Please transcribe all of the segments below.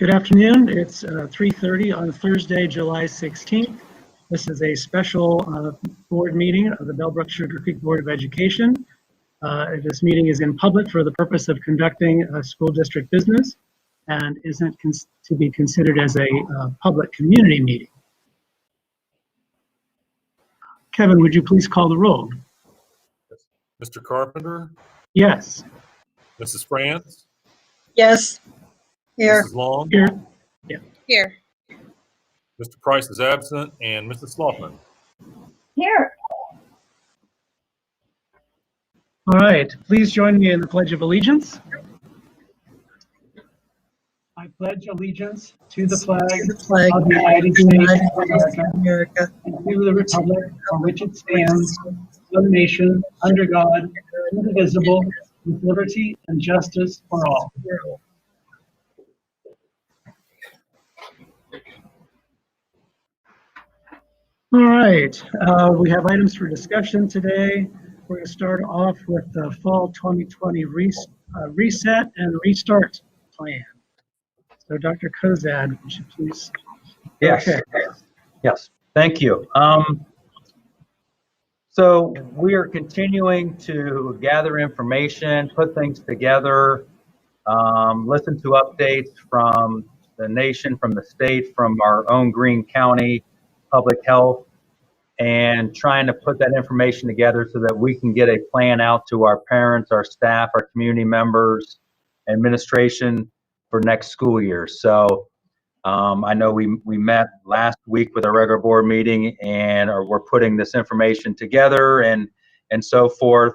Good afternoon. It's 3:30 on Thursday, July 16th. This is a special board meeting of the Bellbrook-Sugarcreek Board of Education. This meeting is in public for the purpose of conducting school district business and isn't to be considered as a public community meeting. Kevin, would you please call the roll? Mr. Carpenter? Yes. Mrs. France? Yes. Here. Mrs. Long? Here. Yeah. Here. Mr. Price is absent, and Mrs. Sloughman? Here. All right. Please join me in the Pledge of Allegiance. I pledge allegiance to the flag of the United States of America and to the republic for which it stands, one nation, under God, indivisible, with liberty and justice for all. All right, we have items for discussion today. We're going to start off with the fall 2020 reset and restart plan. So Dr. Kozad, would you please? Yes. Okay. Yes. Thank you. So we are continuing to gather information, put things together, listen to updates from the nation, from the state, from our own Greene County Public Health, and trying to put that information together so that we can get a plan out to our parents, our staff, our community members, administration for next school year. So I know we met last week with our regular board meeting, and we're putting this information together and so forth.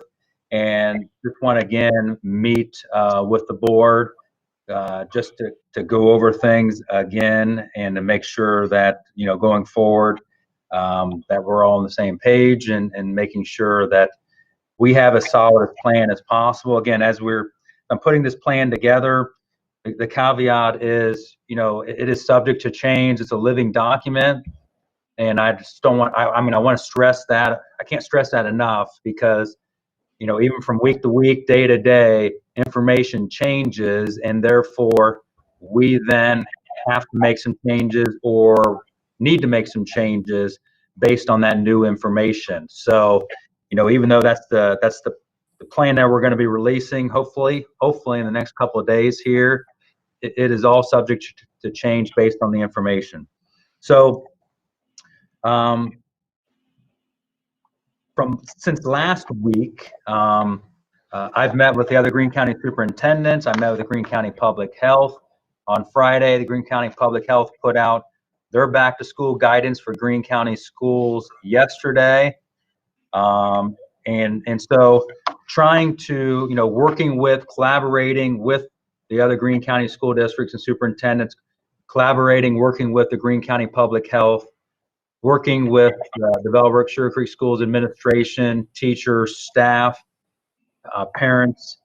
And just want to again meet with the board just to go over things again and to make sure that, you know, going forward that we're all on the same page and making sure that we have as solid a plan as possible. Again, as I'm putting this plan together, the caveat is, you know, it is subject to change. It's a living document, and I just don't want, I mean, I want to stress that. I can't stress that enough because, you know, even from week to week, day to day, information changes, and therefore we then have to make some changes or need to make some changes based on that new information. So, you know, even though that's the plan that we're going to be releasing, hopefully in the next couple of days here, it is all subject to change based on the information. So since last week, I've met with the other Greene County superintendents. I met with the Greene County Public Health. On Friday, the Greene County Public Health put out their back to school guidance for Greene County schools yesterday. And so trying to, you know, collaborating with the other Greene County school districts and superintendents, working with the Greene County Public Health, working with the Bellbrook-Sugarcreek Schools administration, teachers, staff, parents,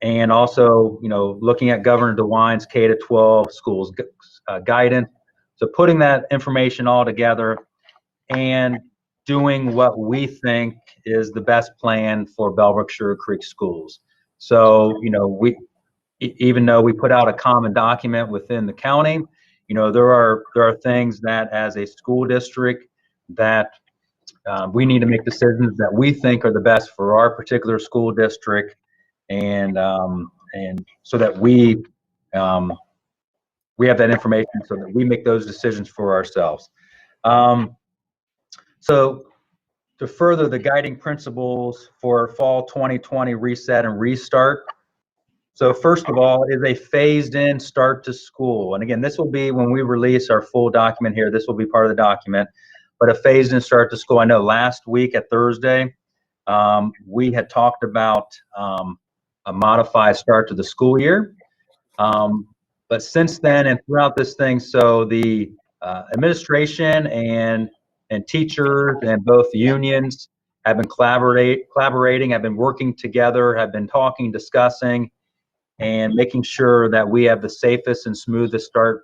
and also, you know, looking at Governor DeWine's K-12 schools guidance. So putting that information all together and doing what we think is the best plan for Bellbrook-Sugarcreek schools. So, you know, even though we put out a common document within the county, you know, there are things that as a school district that we need to make decisions that we think are the best for our particular school district, and so that we have that information so that we make those decisions for ourselves. So to further the guiding principles for fall 2020 reset and restart. So first of all, is a phased in start to school. And again, this will be when we release our full document here, this will be part of the document, but a phased in start to school. I know last week at Thursday, we had talked about a modified start to the school year. But since then and throughout this thing, so the administration and teachers and both unions have been collaborating, have been working together, have been talking, discussing, and making sure that we have the safest and smoothest start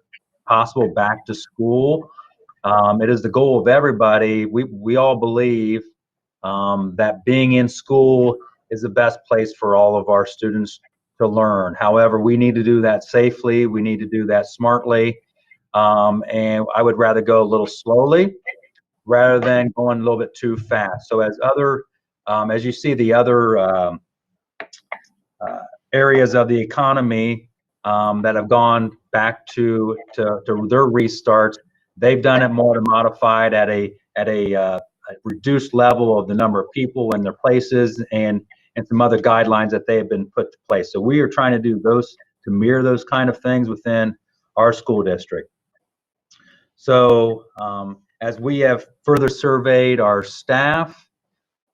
possible back to school. It is the goal of everybody. We all believe that being in school is the best place for all of our students to learn. However, we need to do that safely. We need to do that smartly. And I would rather go a little slowly rather than going a little bit too fast. So as you see the other areas of the economy that have gone back to their restarts, they've done it more modified at a reduced level of the number of people in their places and some other guidelines that they have been put to place. So we are trying to do those to mirror those kind of things within our school district. So as we have further surveyed our staff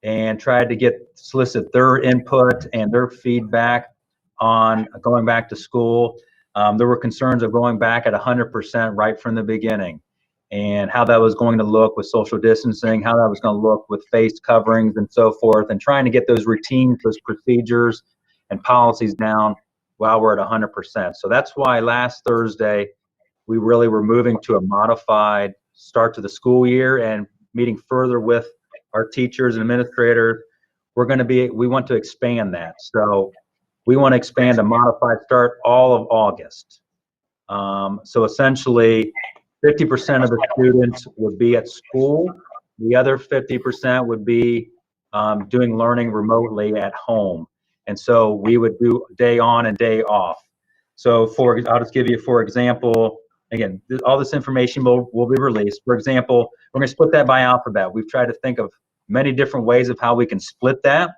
and tried to solicit their input and their feedback on going back to school, there were concerns of going back at 100% right from the beginning, and how that was going to look with social distancing, how that was going to look with face coverings and so forth, and trying to get those routines, those procedures and policies down while we're at 100%. So that's why last Thursday, we really were moving to a modified start to the school year and meeting further with our teachers and administrators. We want to expand that. So we want to expand a modified start all of August. So essentially, 50% of the students would be at school. The other 50% would be doing learning remotely at home. And so we would do day on and day off. So I'll just give you, for example, again, all this information will be released. For example, we're going to split that by alphabet. We've tried to think of many different ways of how we can split that.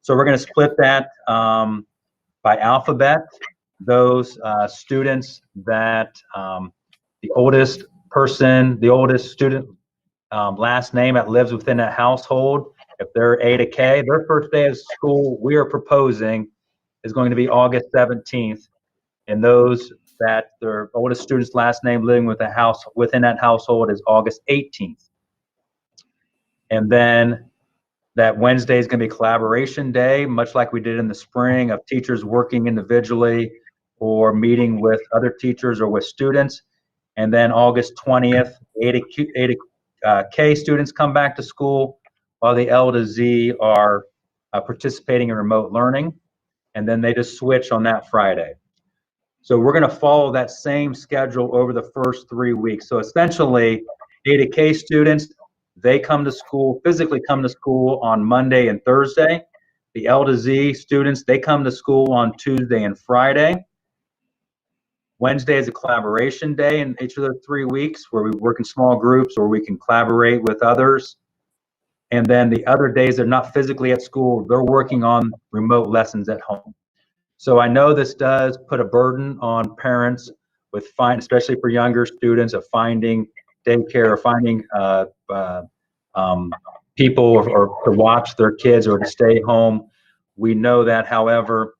So we're going to split that by alphabet. Those students that the oldest student last name that lives within that household, if they're A to K, their first day of school we are proposing is going to be August 17th. And those that their oldest student's last name living within that household is August 18th. And then that Wednesday is going to be collaboration day, much like we did in the spring, of teachers working individually or meeting with other teachers or with students. And then August 20th, A to K students come back to school, while the L to Z are participating in remote learning. And then they just switch on that Friday. So we're going to follow that same schedule over the first 3 weeks. So essentially, A to K students, they physically come to school on Monday and Thursday. The L to Z students, they come to school on Tuesday and Friday. Wednesday is a collaboration day in each of the 3 weeks where we work in small groups or we can collaborate with others. And then the other days they're not physically at school, they're working on remote lessons at home. So I know this does put a burden on parents especially for younger students, of finding daycare or finding people or to watch their kids or to stay home. We know that, however,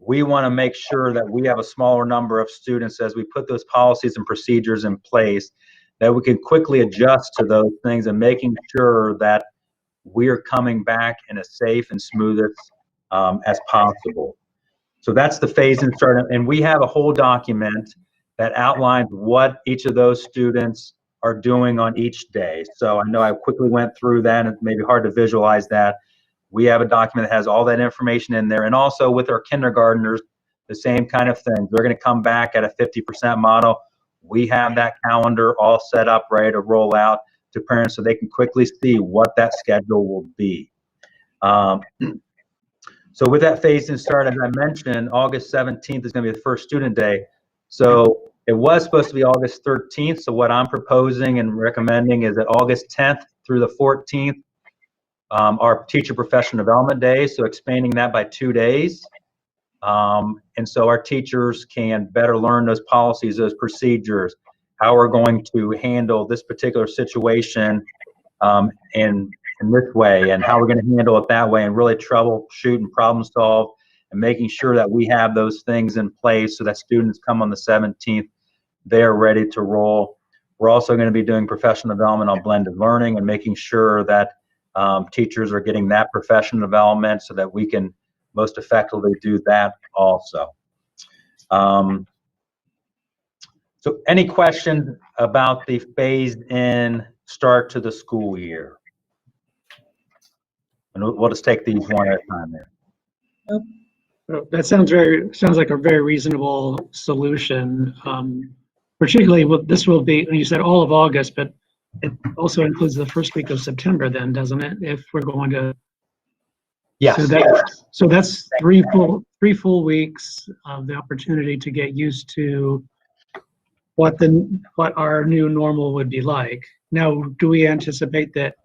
we want to make sure that we have a smaller number of students as we put those policies and procedures in place, that we can quickly adjust to those things and making sure that we are coming back in as safe and smoothest as possible. So that's the phase-in start, and we have a whole document that outlines what each of those students are doing on each day. So I know I quickly went through that, and it may be hard to visualize that. We have a document that has all that information in there, and also with our kindergartners, the same kind of thing. They're going to come back at a 50% model. We have that calendar all set up, ready to roll out to parents so they can quickly see what that schedule will be. So with that phase-in start, as I mentioned, August 17th is going to be the first student day. So it was supposed to be August 13th. So what I'm proposing and recommending is that August 10th through the 14th are teacher professional development days. So expanding that by 2 days. And so our teachers can better learn those policies, those procedures, how we're going to handle this particular situation in this way, and how we're going to handle it that way, and really troubleshoot and problem solve, and making sure that we have those things in place so that students come on the 17th, they're ready to roll. We're also going to be doing professional development on blended learning and making sure that teachers are getting that professional development so that we can most effectively do that also. So any questions about the phased-in start to the school year? And we'll just take these one at a time there. Nope. That sounds like a very reasonable solution. Particularly this will be, you said all of August, but it also includes the first week of September then, doesn't it? If we're going to. Yes. So that's three full weeks of the opportunity to get used to what our new normal would be like. Now, do we anticipate that,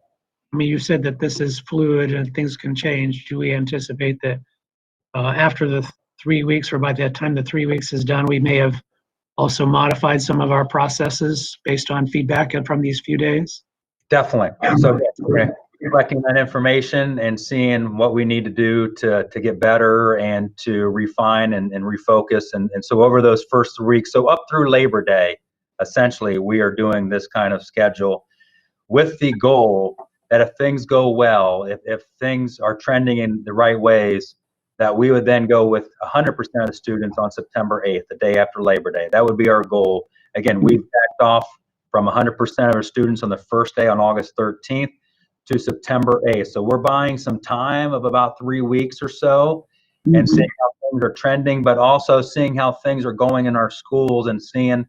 I mean, you said that this is fluid and things can change. Do we anticipate that after the 3 weeks, or by the time the 3 weeks is done, we may have also modified some of our processes based on feedback from these few days? Definitely. So we're collecting that information and seeing what we need to do to get better and to refine and refocus. And so over those first 3 weeks, so up through Labor Day, essentially, we are doing this kind of schedule with the goal that if things go well, if things are trending in the right ways, that we would then go with 100% of the students on September 8th, the day after Labor Day. That would be our goal. Again, we've backed off from 100% of our students on the first day on August 13th to September 8th. So we're buying some time of about 3 weeks or so and seeing how things are trending, but also seeing how things are going in our schools and seeing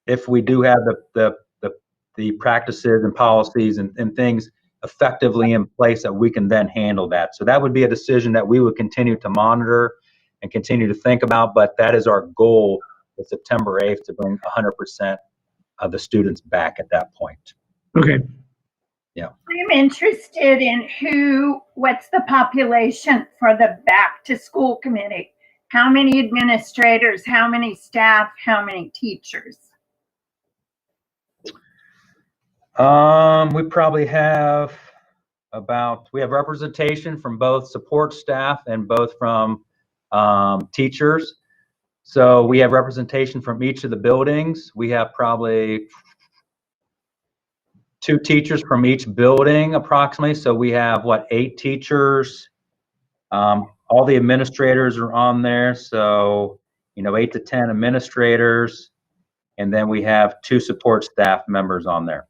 if we do have the practices and policies and things effectively in place that we can then handle that. So that would be a decision that we would continue to monitor and continue to think about, but that is our goal with September 8th to bring 100% of the students back at that point. Okay. Yeah. I'm interested in what's the population for the back to school committee? How many administrators, how many staff, how many teachers? We probably have we have representation from both support staff and both from teachers. So we have representation from each of the buildings. We have probably 2 teachers from each building approximately. So we have 8 teachers. All the administrators are on there. So, 8 to 10 administrators. And then we have 2 support staff members on there.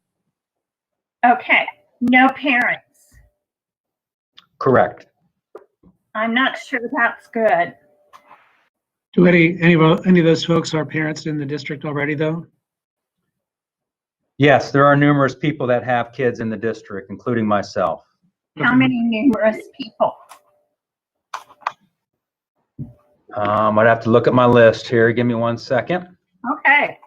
Okay, no parents. Correct. I'm not sure that's good. Do any of those folks are parents in the district already, though? Yes, there are numerous people that have kids in the district, including myself. How many numerous people? I'd have to look at my list here. Give me 1 second. Okay.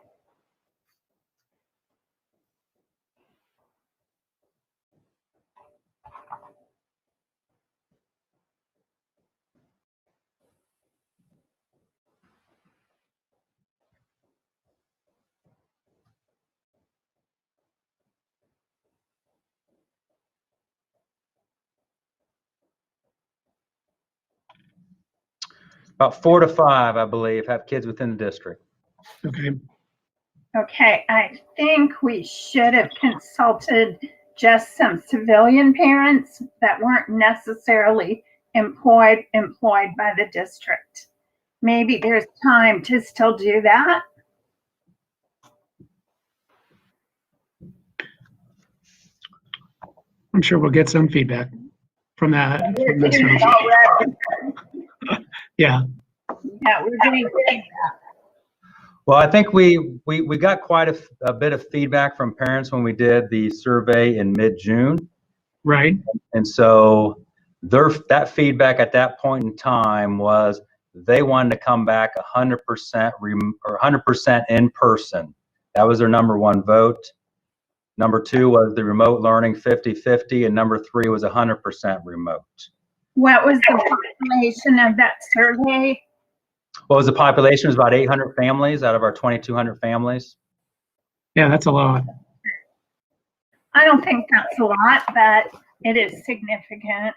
About 4 to 5, I believe, have kids within the district. Okay. Okay, I think we should have consulted just some civilian parents that weren't necessarily employed by the district. Maybe there's time to still do that. I'm sure we'll get some feedback from that. From this yeah. Yeah, we're getting feedback. Well, I think we got quite a bit of feedback from parents when we did the survey in mid-June. Right. And so that feedback at that point in time was they wanted to come back 100% or 100% in person. That was their number 1 vote. Number 2 was the remote learning 50-50, and number 3 was 100% remote. What was the population of that survey? What was the population? It was about 800 families out of our 2,200 families. Yeah, that's a lot. I don't think that's a lot, but it is significant.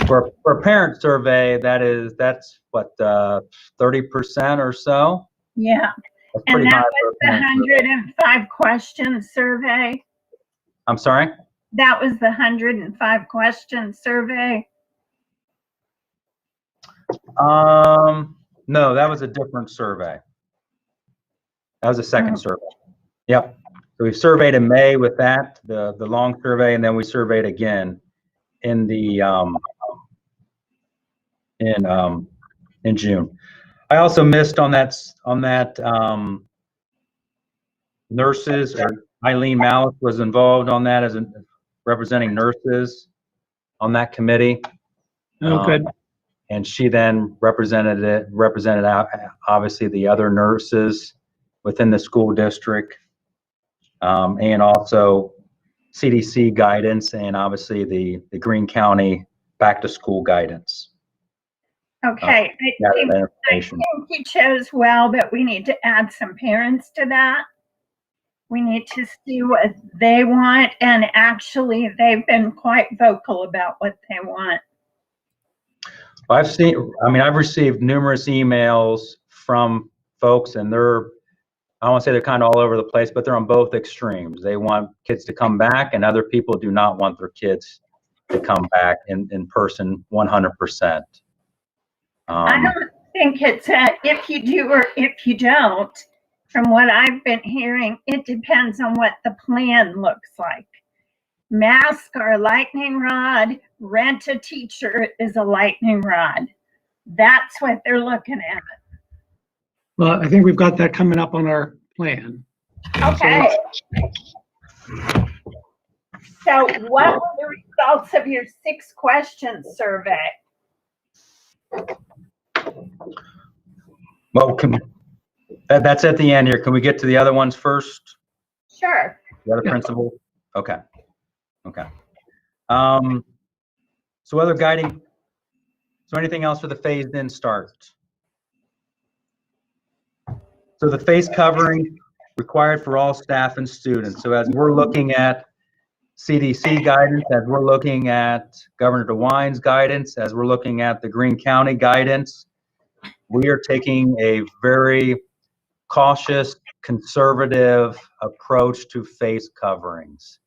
For a parent survey, that's what 30% or so. Yeah. That's And pretty that high was for a the parent survey. 105 question survey. I'm sorry? That was the 105 question survey. No, that was a different survey. That was a second survey. Yep. So we surveyed in May with that, the long survey, and then we surveyed again in the in June. I also missed on that nurses, or Eileen Malice was involved on that as representing nurses on that committee. Oh, good. And she then represented obviously the other nurses within the school district, and also CDC guidance, and obviously the Greene County back to school guidance. Okay, I think you chose well, but we need to add some parents to that. We need to see what they want, and actually they've been quite vocal about what they want. I've received numerous emails from folks, and I don't want to say they're kind of all over the place, but they're on both extremes. They want kids to come back, and other people do not want their kids to come back in person 100%. I don't think it's if you do or if you don't. From what I've been hearing, it depends on what the plan looks like. Mask are a lightning rod, rent a teacher is a lightning rod. That's what they're looking at. Well, I think we've got that coming up on our plan. Okay. So what were the results of your 6 questions survey? Well, that's at the end here. Can we get to the other ones first? Sure. The other principal? Okay. So anything else for the phased in start? So the face covering required for all staff and students. So as we're looking at CDC guidance, as we're looking at Governor DeWine's guidance, as we're looking at the Greene County guidance, we are taking a very cautious, conservative approach to face coverings.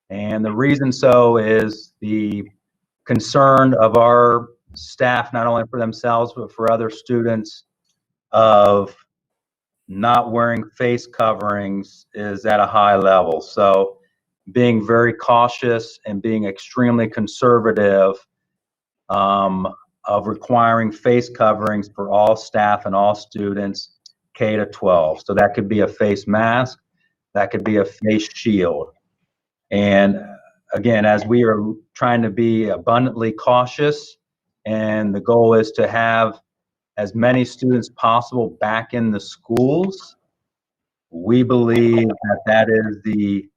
And the reason so is the concern of our staff, not only for themselves, but for other students, of not wearing face coverings is at a high level. So being very cautious and being extremely conservative of requiring face coverings for all staff and all students K to 12. So that could be a face mask, that could be a face shield. And again, as we are trying to be abundantly cautious, and the goal is to have as many students possible back in the schools, we believe that is the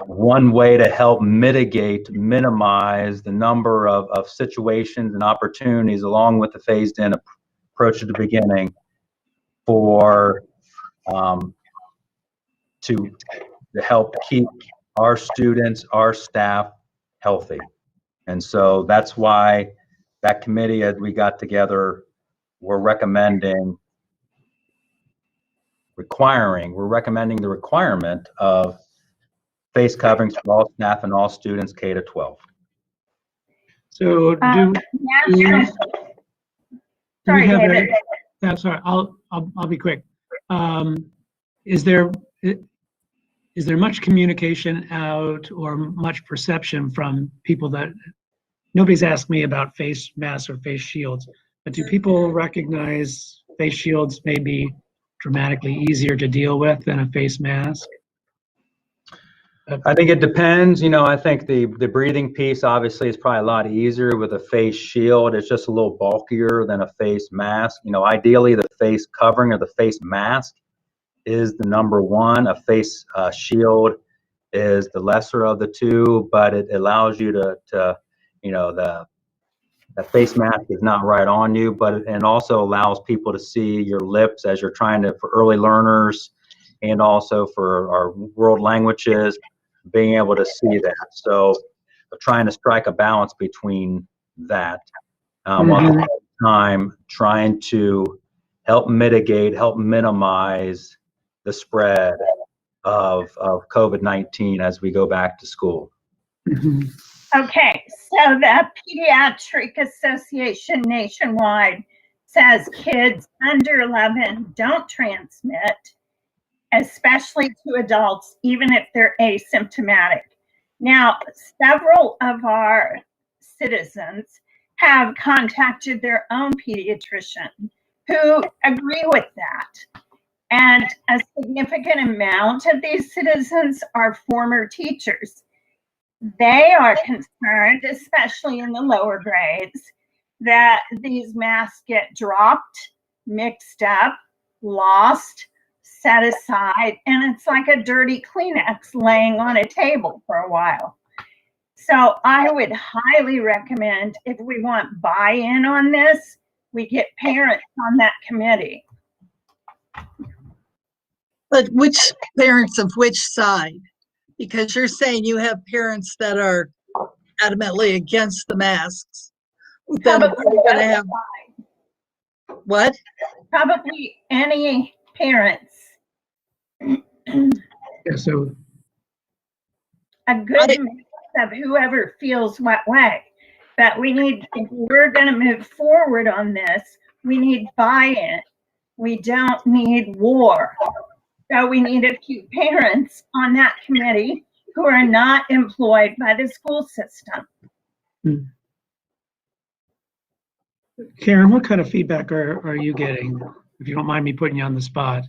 one way to help minimize the number of situations and opportunities, along with the phased in approach at the beginning, for to help keep our students, our staff healthy. And so that's why that committee, as we got together, we're recommending the requirement of face coverings for all staff and all students K to 12. So Sorry, David. Sorry, I'll be quick. Is there much communication out or much perception from people that nobody's asked me about face masks or face shields, but do people recognize face shields may be dramatically easier to deal with than a face mask? I think it depends. I think the breathing piece obviously is probably a lot easier with a face shield. It's just a little bulkier than a face mask. Ideally the face covering or the face mask is the number one. A face shield is the lesser of the two, but it allows you to the face mask is not right on you, but it also allows people to see your lips as you're trying to, for early learners and also for our world languages, being able to see that. So trying to strike a balance between that, while at the same time trying to help mitigate, help minimize the spread of COVID-19 as we go back to school. Okay, so the Pediatric Association nationwide says kids under 11 don't transmit, especially to adults, even if they're asymptomatic. Now, several of our citizens have contacted their own pediatrician who agree with that. And a significant amount of these citizens are former teachers. They are concerned, especially in the lower grades, that these masks get dropped, mixed up, lost, set aside, and it's like a dirty Kleenex laying on a table for a while. So I would highly recommend, if we want buy-in on this, we get parents on that committee. But which parents of which side? Because you're saying you have parents that are adamantly against the masks. Then Probably we're going to have what? Probably any parents. Yeah, so A good mix of whoever feels what way. But we need, if we're going to move forward on this, we need buy-in. We don't need war. So we need a few parents on that committee who are not employed by the school system. Karen, what kind of feedback are you getting, if you don't mind me putting you on the spot?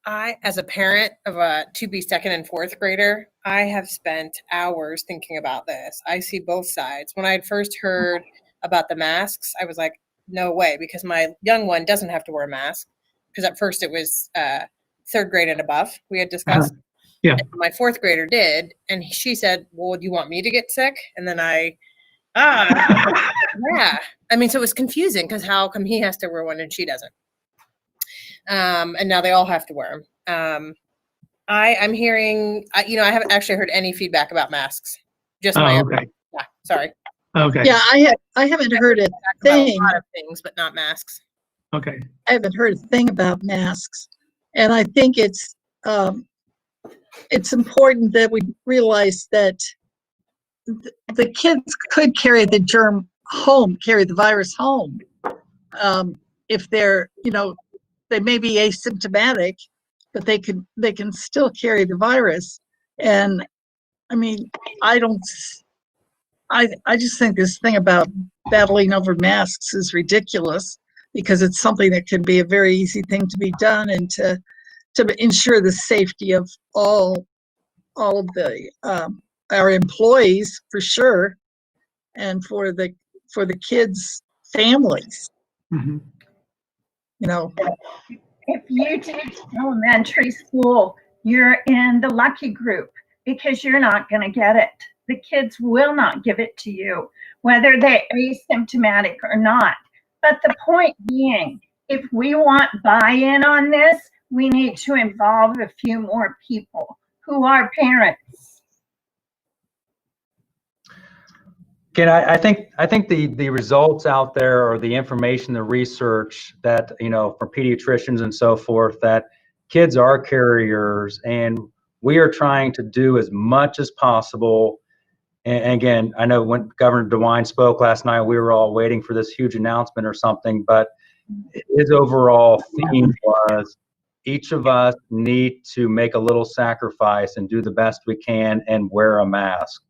I, as a parent of a to-be second and fourth grader, I have spent hours thinking about this. I see both sides. When I had first heard about the masks, I was like, no way, because my young one doesn't have to wear a mask. Because at first it was third grade and above, we had discussed. Yeah. And my fourth grader did, and she said, well, do you want me to get sick? And then yeah. I mean, so it was confusing, because how come he has to wear one and she doesn't? And now they all have to wear them. I'm hearing, I haven't actually heard any feedback about masks. Just my own. Okay. Yeah, sorry. Okay. Yeah, I haven't heard a Talk about a thing. lot of things, but not masks. Okay. I haven't heard a thing about masks, and I think it's important that we realize that the kids could carry the germ home, carry the virus home, if they're, they may be asymptomatic, but they can still carry the virus. And I mean, I just think this thing about battling over masks is ridiculous, because it's something that can be a very easy thing to be done, and to ensure the safety of all of the our employees, for sure, and for the kids' families. Mm-hmm. If you teach elementary school, you're in the lucky group, because you're not going to get it. The kids will not give it to you, whether they're asymptomatic or not. But the point being, if we want buy-in on this, we need to involve a few more people who are parents. Again, I think the results out there, or the information, the research that, from pediatricians and so forth, that kids are carriers, and we are trying to do as much as possible. And again, I know when Governor DeWine spoke last night, we were all waiting for this huge announcement or something, but his overall theme was, each of us need to make a little sacrifice and do the best we can and wear a mask.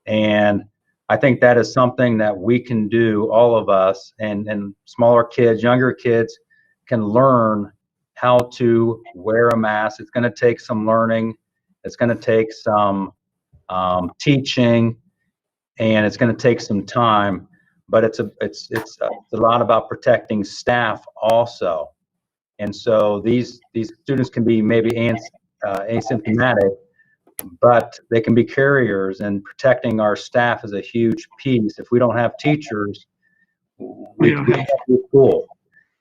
And I think that is something that we can do, all of us, and smaller kids, younger kids can learn how to wear a mask. It's going to take some learning. It's going to take some teaching, and it's going to take some time, but it's a lot about protecting staff also. And so these students can be maybe asymptomatic, but they can be carriers, and protecting our staff is a huge piece. If we don't have teachers, we can't do school.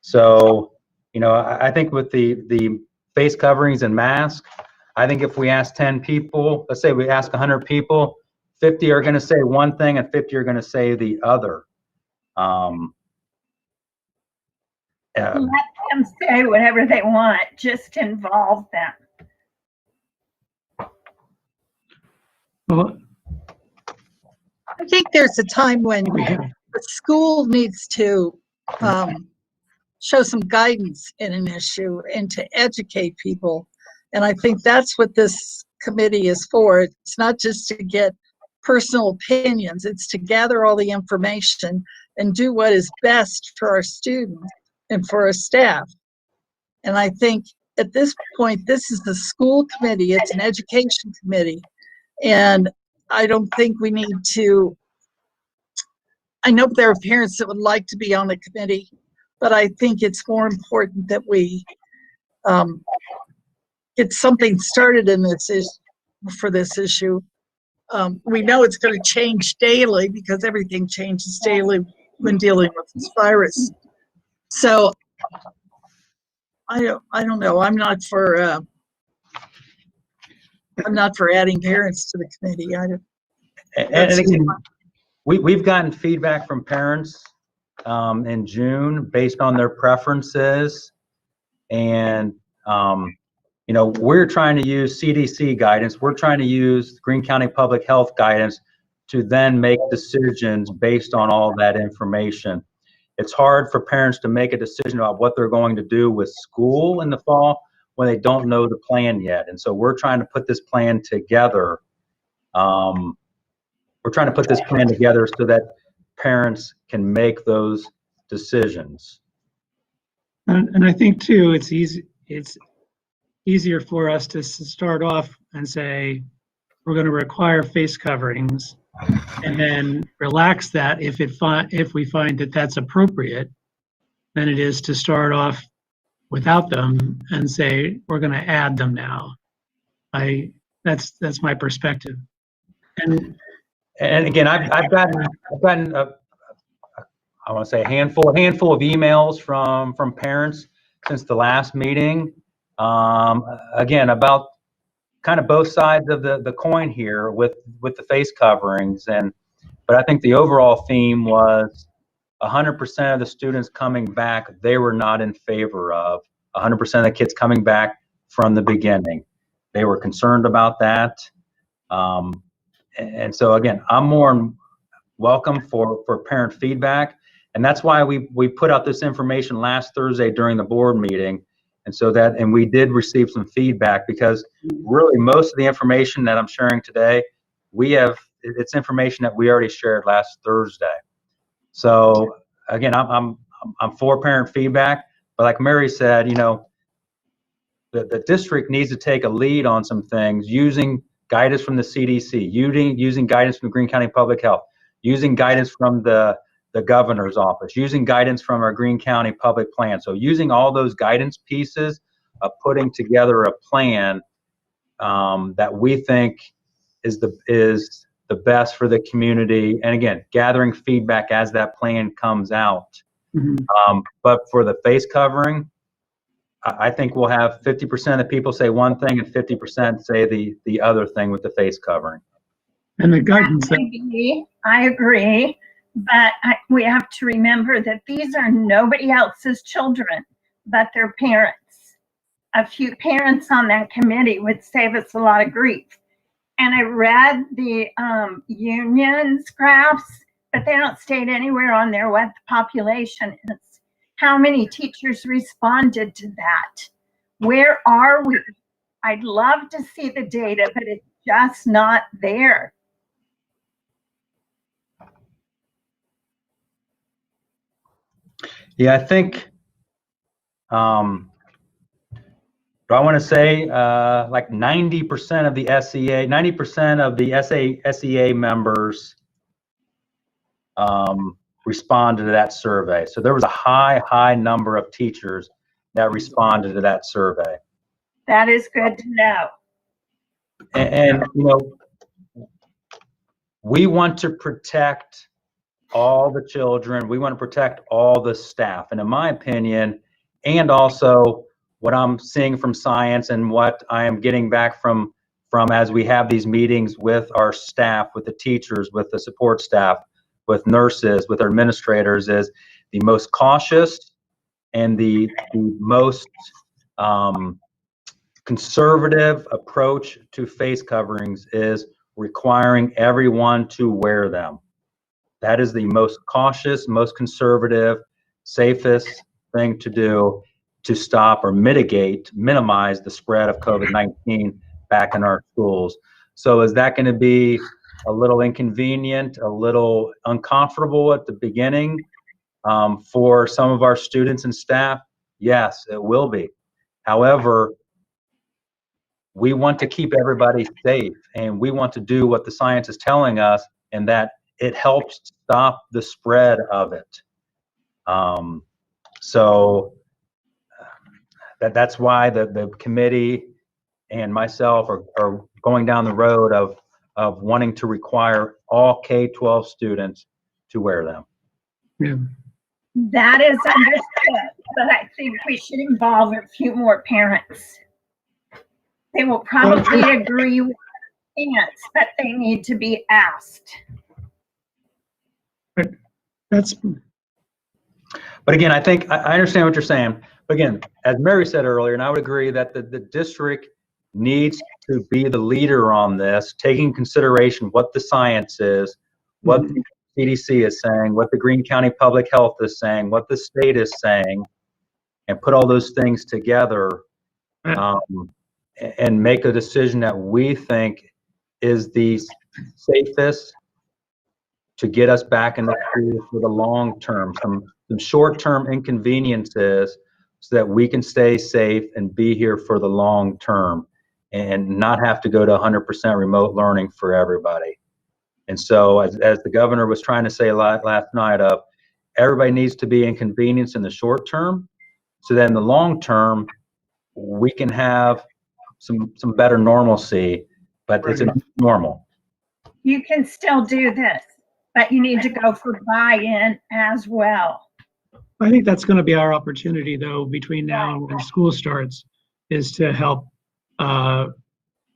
So, I think with the face coverings and masks, I think if we ask 10 people, let's say we ask 100 people, 50 are going to say one thing and 50 are going to say the other. Let them say whatever they want, just involve them. Well, I think there's a time when the school needs to show some guidance in an issue and to educate people. And I think that's what this committee is for. It's not just to get personal opinions. It's to gather all the information and do what is best for our students and for our staff. And I think at this point, this is the school committee, it's an education committee. And I don't think we need to, I know there are parents that would like to be on the committee, but I think it's more important that we get something started in this for this issue. We know it's going to change daily because everything changes daily when dealing with this virus. So I don't know. I'm not for adding parents to the committee. And again, we've gotten feedback from parents in June based on their preferences, and you know, we're trying to use CDC guidance. We're trying to use Greene County Public Health guidance to then make decisions based on all that information. It's hard for parents to make a decision about what they're going to do with school in the fall when they don't know the plan yet. And so we're trying to put this plan together. We're trying to put this plan together so that parents can make those decisions. And I think too, it's easier for us to start off and say, we're going to require face coverings, and then relax that if we find that that's appropriate, than it is to start off without them and say, we're going to add them now. That's my perspective. And again, I've gotten I want to say a handful of emails from parents since the last meeting. Again, about kind of both sides of the coin here with the face coverings, but I think the overall theme was 100% of the students coming back, they were not in favor of 100% of the kids coming back from the beginning. They were concerned about that. And so again, I'm more welcome for parent feedback. And that's why we put out this information last Thursday during the board meeting. And we did receive some feedback, because really most of the information that I'm sharing today, it's information that we already shared last Thursday. So again, I'm for parent feedback, but like Mary said, you know, the district needs to take a lead on some things, using guidance from the CDC, using guidance from Greene County Public Health, using guidance from the governor's office, using guidance from our Greene County public plan. So using all those guidance pieces of putting together a plan that we think is the best for the community. And again, gathering feedback as that plan comes out. Mm-hmm. But for the face covering, I think we'll have 50% of the people say one thing and 50% say the other thing with the face covering. And the guidance. I agree. But we have to remember that these are nobody else's children but their parents. A few parents on that committee would save us a lot of grief. And I read the unions graphs, but they don't state anywhere on there what the population is. How many teachers responded to that? Where are we? I'd love to see the data, but it's just not there. Yeah, I think, do I want to say like 90% of the SEA, 90% of the SEA members responded to that survey. So there was a high number of teachers that responded to that survey. That is good to know. And you know, we want to protect all the children. We want to protect all the staff. And in my opinion, and also what I'm seeing from science and what I am getting back from as we have these meetings with our staff, with the teachers, with the support staff, with nurses, with our administrators, is the most cautious and the most conservative approach to face coverings is requiring everyone to wear them. That is the most cautious, most conservative, safest thing to do to stop or minimize the spread of COVID-19 back in our schools. So is that going to be a little inconvenient, a little uncomfortable at the beginning for some of our students and staff. Yes, it will be. However, we want to keep everybody safe, and we want to do what the science is telling us, and that it helps stop the spread of it. So that's why the committee and myself are going down the road of wanting to require all K-12 students to wear them. Yeah. That is understood, but I think we should involve a few more parents. They will probably agree with parents, but they need to be asked. That's, But again, I think I understand what you're saying. But again, as Mary said earlier, and I would agree that the district needs to be the leader on this, taking consideration what the science is, what the CDC is saying, what the Greene County Public Health is saying, what the state is saying, and put all those things together and make a decision that we think is the safest to get us back in the school for the long term. Some short-term inconveniences so that we can stay safe and be here for the long term and not have to go to 100% remote learning for everybody. And so as the governor was trying to say last night, everybody needs to be inconvenienced in the short term, so then in the long term we can have some better normalcy, but it's a normal. You can still do this, but you need to go for buy-in as well. I think that's going to be our opportunity, though, between now and when school starts, is to help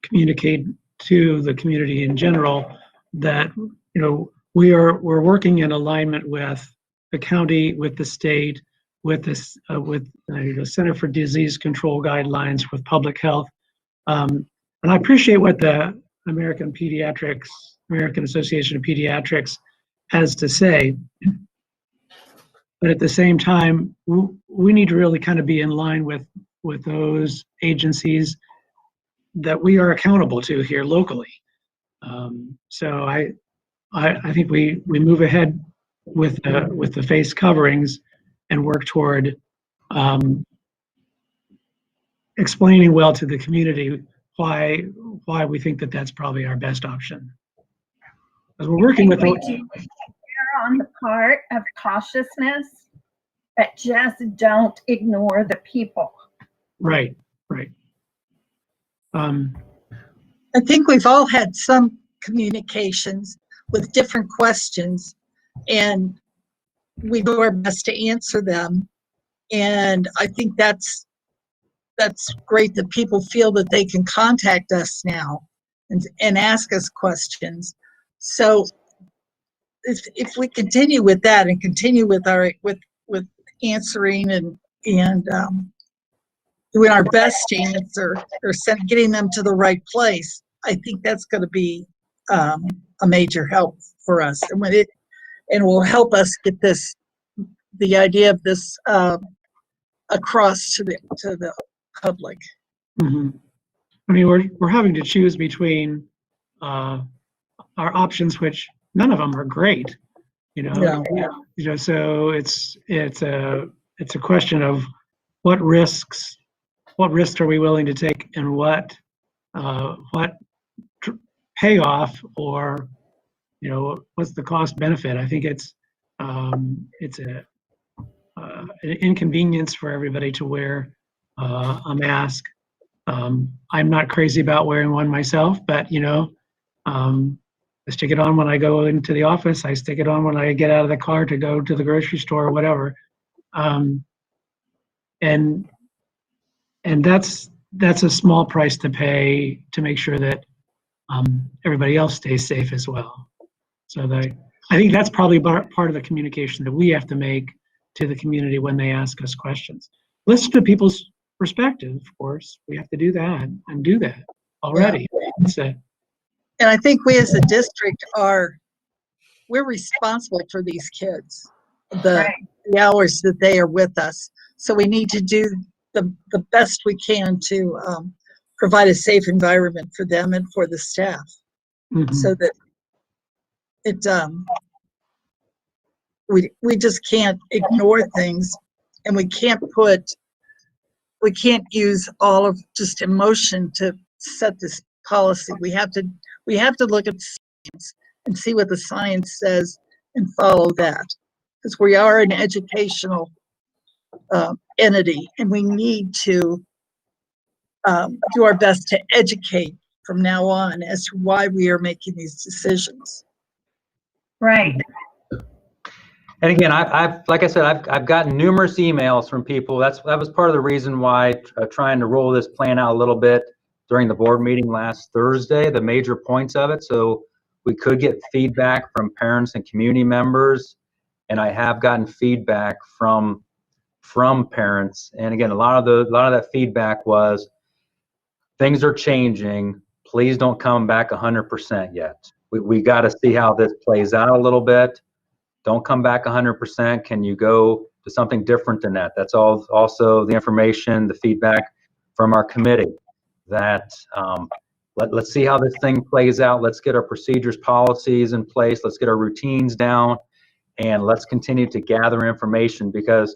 communicate to the community in general that, you know, we're working in alignment with the county, with the state, with this, with the Center for Disease Control guidelines, with public health, and I appreciate what the American Association of Pediatrics has to say. But at the same time, we need to really kind of be in line with those agencies that we are accountable to here locally. So I think we move ahead with the face coverings and work toward explaining well to the community why we think that that's probably our best option. As we're working with On the part of cautiousness, but just don't ignore the people. right. I think we've all had some communications with different questions, and we do our best to answer them. And I think that's great that people feel that they can contact us now and ask us questions. So if we continue with that and continue with with answering and doing our best to answer or getting them to the right place, I think that's going to be a major help for us, and will help us get the idea of this across to the public. Mm-hmm. I mean, we're having to choose between our options, which none of them are great, you know. Yeah. You know, so it's a question of what risks are we willing to take, and what payoff, or, you know, what's the cost benefit. I think it's an inconvenience for everybody to wear a mask. I'm not crazy about wearing one myself, but, you know, I stick it on when I go into the office. I stick it on when I get out of the car to go to the grocery store or whatever. And that's a small price to pay to make sure that everybody else stays safe as well. So I think that's probably part of the communication that we have to make to the community when they ask us questions. Listen to people's perspective, of course. We have to do that and do that already. Yeah. And I think we as a district we're responsible for these kids, the hours that they are with us. So we need to do the best we can to provide a safe environment for them and for the staff, so that we just can't ignore things, and we can't use all of just emotion to set this policy. We have to look at science and see what the science says and follow that, because we are an educational entity, and we need to do our best to educate from now on as to why we are making these decisions. Right. And again, like I said, I've gotten numerous emails from people. That was part of the reason why trying to roll this plan out a little bit during the board meeting last Thursday, the major points of it, so we could get feedback from parents and community members. And I have gotten feedback from parents. And again, a lot of that feedback was, things are changing. Please don't come back 100% yet. We got to see how this plays out a little bit. Don't come back 100%. Can you go to something different than that? That's all also the information, the feedback from our committee, that let's see how this thing plays out. Let's get our procedures, policies in place. Let's get our routines down, and let's continue to gather information, because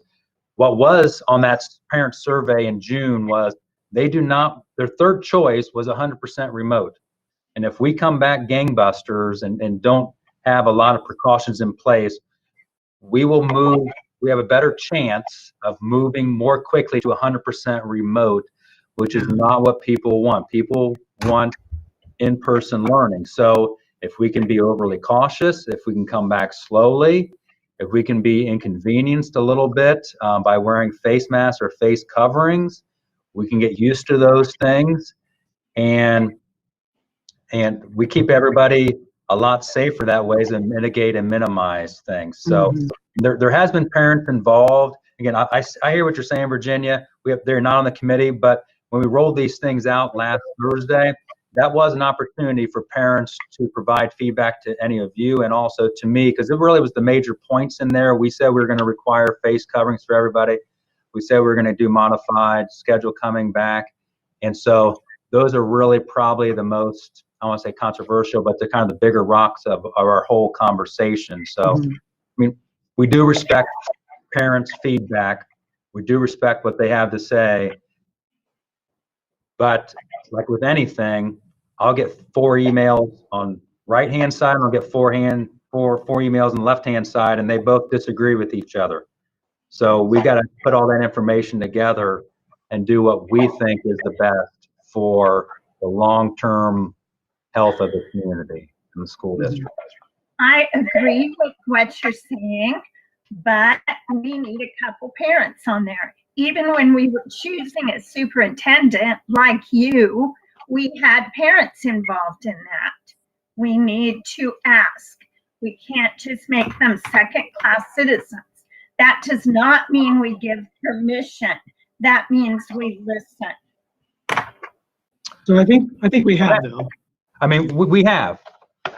what was on that parent survey in June was their third choice was 100% remote. And if we come back gangbusters and don't have a lot of precautions in place, we have a better chance of moving more quickly to 100% remote, which is not what people want. People want in-person learning. So if we can be overly cautious, if we can come back slowly, if we can be inconvenienced a little bit by wearing face masks or face coverings, we can get used to those things, and we keep everybody a lot safer that way, and mitigate and minimize things. So there has been parents involved. Again, I hear what you're saying, Virginia. They're not on the committee, but when we rolled these things out last Thursday, that was an opportunity for parents to provide feedback to any of you, and also to me, because it really was the major points in there. We said we were going to require face coverings for everybody. We said we were going to do modified schedule coming back. And so those are really probably the most, I want to say controversial, but they're kind of the bigger rocks of our whole conversation. So, I mean, we do respect parents' feedback. We do respect what they have to say. But like with anything, I'll get 4 emails on right-hand side, and I'll get 4 emails on the left-hand side, and they both disagree with each other. So we got to put all that information together and do what we think is the best for the long-term health of the community and the school district. I agree with what you're saying, but we need a couple parents on there. Even when we were choosing a superintendent like you, we had parents involved in that. We need to ask. We can't just make them second-class citizens. That does not mean we give permission. That means we listen. So I think we have, though. I mean, we have.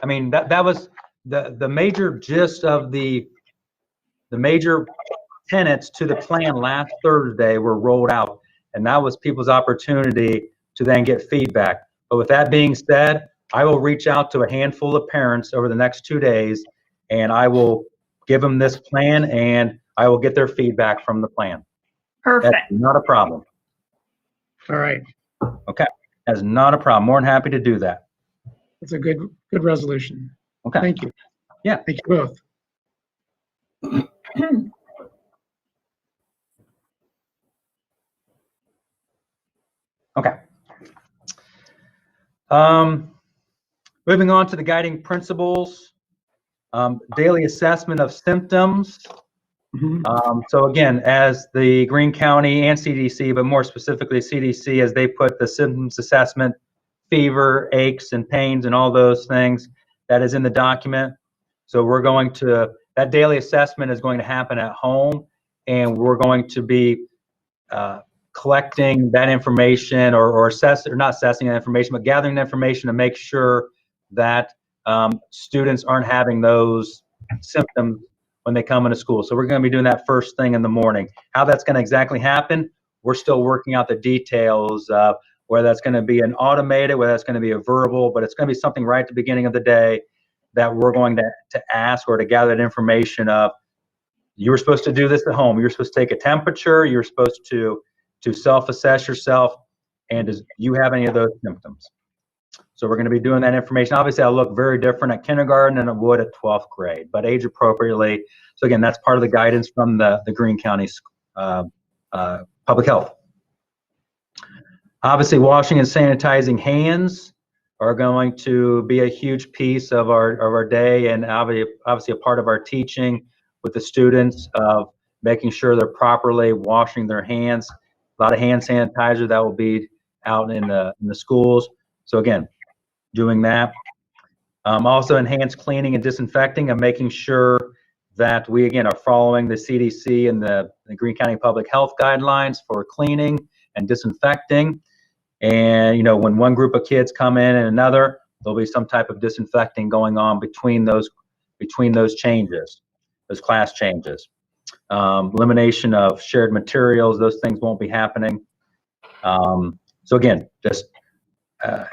I mean, that was the major gist of the major tenets to the plan last Thursday were rolled out, and that was people's opportunity to then get feedback. But with that being said, I will reach out to a handful of parents over the next 2 days, and I will give them this plan, and I will get their feedback from the plan. Perfect. That's not a problem. All right. Okay, that's not a problem. More than happy to do that. That's a good resolution. Okay. Thank you. Yeah. Thank you both. Okay. Moving on to the guiding principles, daily assessment of symptoms. So again, as the Greene County and CDC, but more specifically CDC, as they put the symptoms assessment, fever, aches and pains and all those things, that is in the document. So we're going to, that daily assessment is going to happen at home, and we're going to be collecting that information or not assessing that information, but gathering the information to make sure that students aren't having those symptoms when they come into school. So we're going to be doing that first thing in the morning. How that's going to exactly happen, we're still working out the details of whether that's going to be an automated, whether that's going to be a verbal, but it's going to be something right at the beginning of the day that we're going to ask or to gather that information of, you were supposed to do this at home. You're supposed to take a temperature. You're supposed to self-assess yourself. And do you have any of those symptoms? So we're going to be doing that information. Obviously, I'll look very different at kindergarten than it would at 12th grade, but age appropriately. So again, that's part of the guidance from the Greene County Public Health. Obviously, washing and sanitizing hands are going to be a huge piece of our day, and obviously a part of our teaching with the students of making sure they're properly washing their hands. A lot of hand sanitizer that will be out in the schools. So again, doing that. Also enhanced cleaning and disinfecting and making sure that we, again, are following the CDC and the Greene County Public Health guidelines for cleaning and disinfecting. And, you know, when one group of kids come in and another, there'll be some type of disinfecting going on between those changes, those class changes. Elimination of shared materials, those things won't be happening. So again, just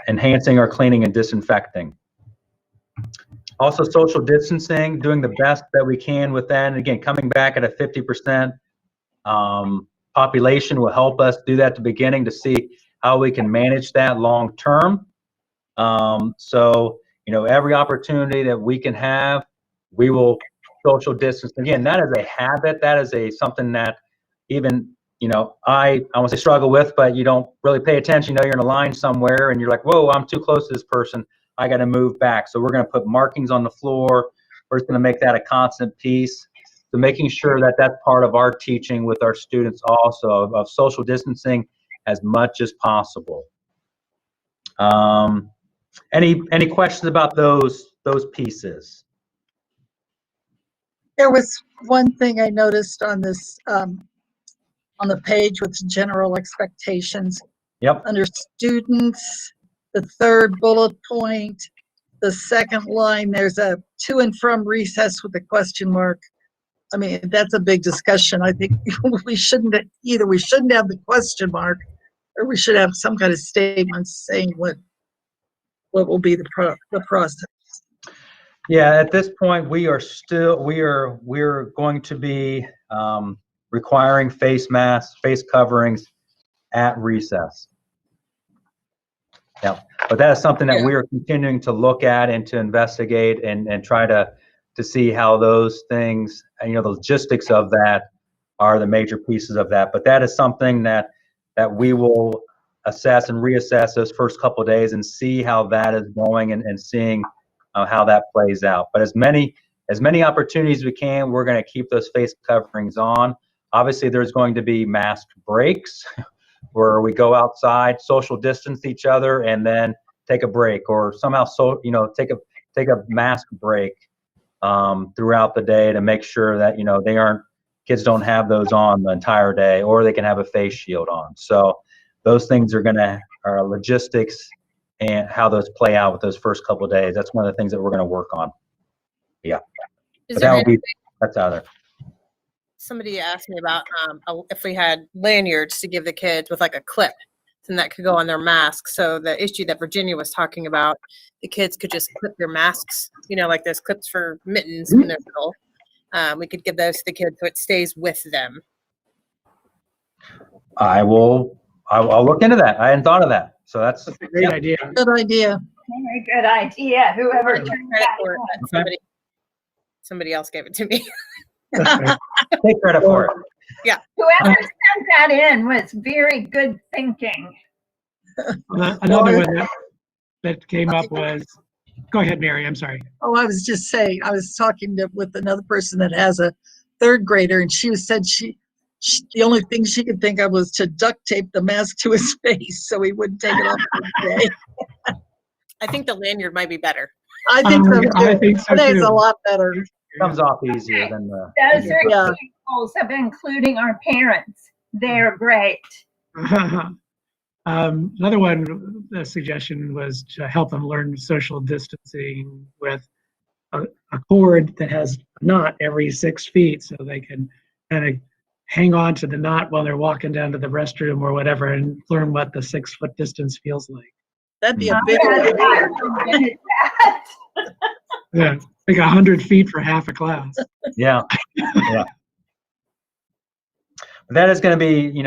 enhancing our cleaning and disinfecting. Also, social distancing, doing the best that we can with that. And again, coming back at a 50% population will help us do that at the beginning to see how we can manage that long term. So, you know, every opportunity that we can have, we will social distance. Again, that is a habit. That is something that even, you know, I won't say struggle with, but you don't really pay attention. You know, you're in a line somewhere and you're like, whoa, I'm too close to this person. I got to move back. So we're going to put markings on the floor. We're just going to make that a constant piece. So making sure that that's part of our teaching with our students also of social distancing as much as possible. Any questions about those pieces? There was one thing I noticed on this, on the page with general expectations. Yep. Under students, the third bullet point, the second line, there's a to and from recess with a question mark. I mean, that's a big discussion. I think we shouldn't have the question mark, or we should have some kind of statement saying what will be the process. Yeah, at this point, we're going to be requiring face masks, face coverings at recess. Yeah, but that is something that we are continuing to look at and to investigate and try to see how those things, you know, the logistics of that are the major pieces of that. But that is something that we will assess and reassess those first couple of days and see how that is going and seeing how that plays out. But as many opportunities we can, we're going to keep those face coverings on. Obviously, there's going to be mask breaks where we go outside, social distance each other, and then take a break, or somehow take a mask break throughout the day to make sure that, you know, kids don't have those on the entire day, or they can have a face shield on. So those things are logistics and how those play out with those first couple of days. That's one of the things that we're going to work on. Yeah. But that's out there. Somebody asked me about if we had lanyards to give the kids with like a clip, and that could go on their mask. So the issue that Virginia was talking about, the kids could just clip their masks, you know, like those clips for mittens when they're little. We could give those to the kids so it stays with them. I'll look into that. I hadn't thought of that. So that's a great idea. Good idea. Very good idea. Whoever turned Credit that for it, in. but somebody else gave it to me. Take credit for it. Yeah. Whoever sent that in was very good thinking. Another one that came up was, go ahead, Mary, I'm sorry. Oh, I was just saying, I was talking with another person that has a third grader, and she said the only thing she could think of was to duct tape the mask to his face so he wouldn't take it off for the day. I think the lanyard might be better. I think so too. I think so Today's too. a lot better. Comes off easier than the. Those are examples of including our parents. They're great. Another one, the suggestion was to help them learn social distancing with a cord that has a knot every 6 feet, so they can kind of hang on to the knot while they're walking down to the restroom or whatever, and learn what the 6 foot distance feels like. That'd be a big idea. Yeah, like 100 feet for half a class. Yeah, yeah. That is going to be,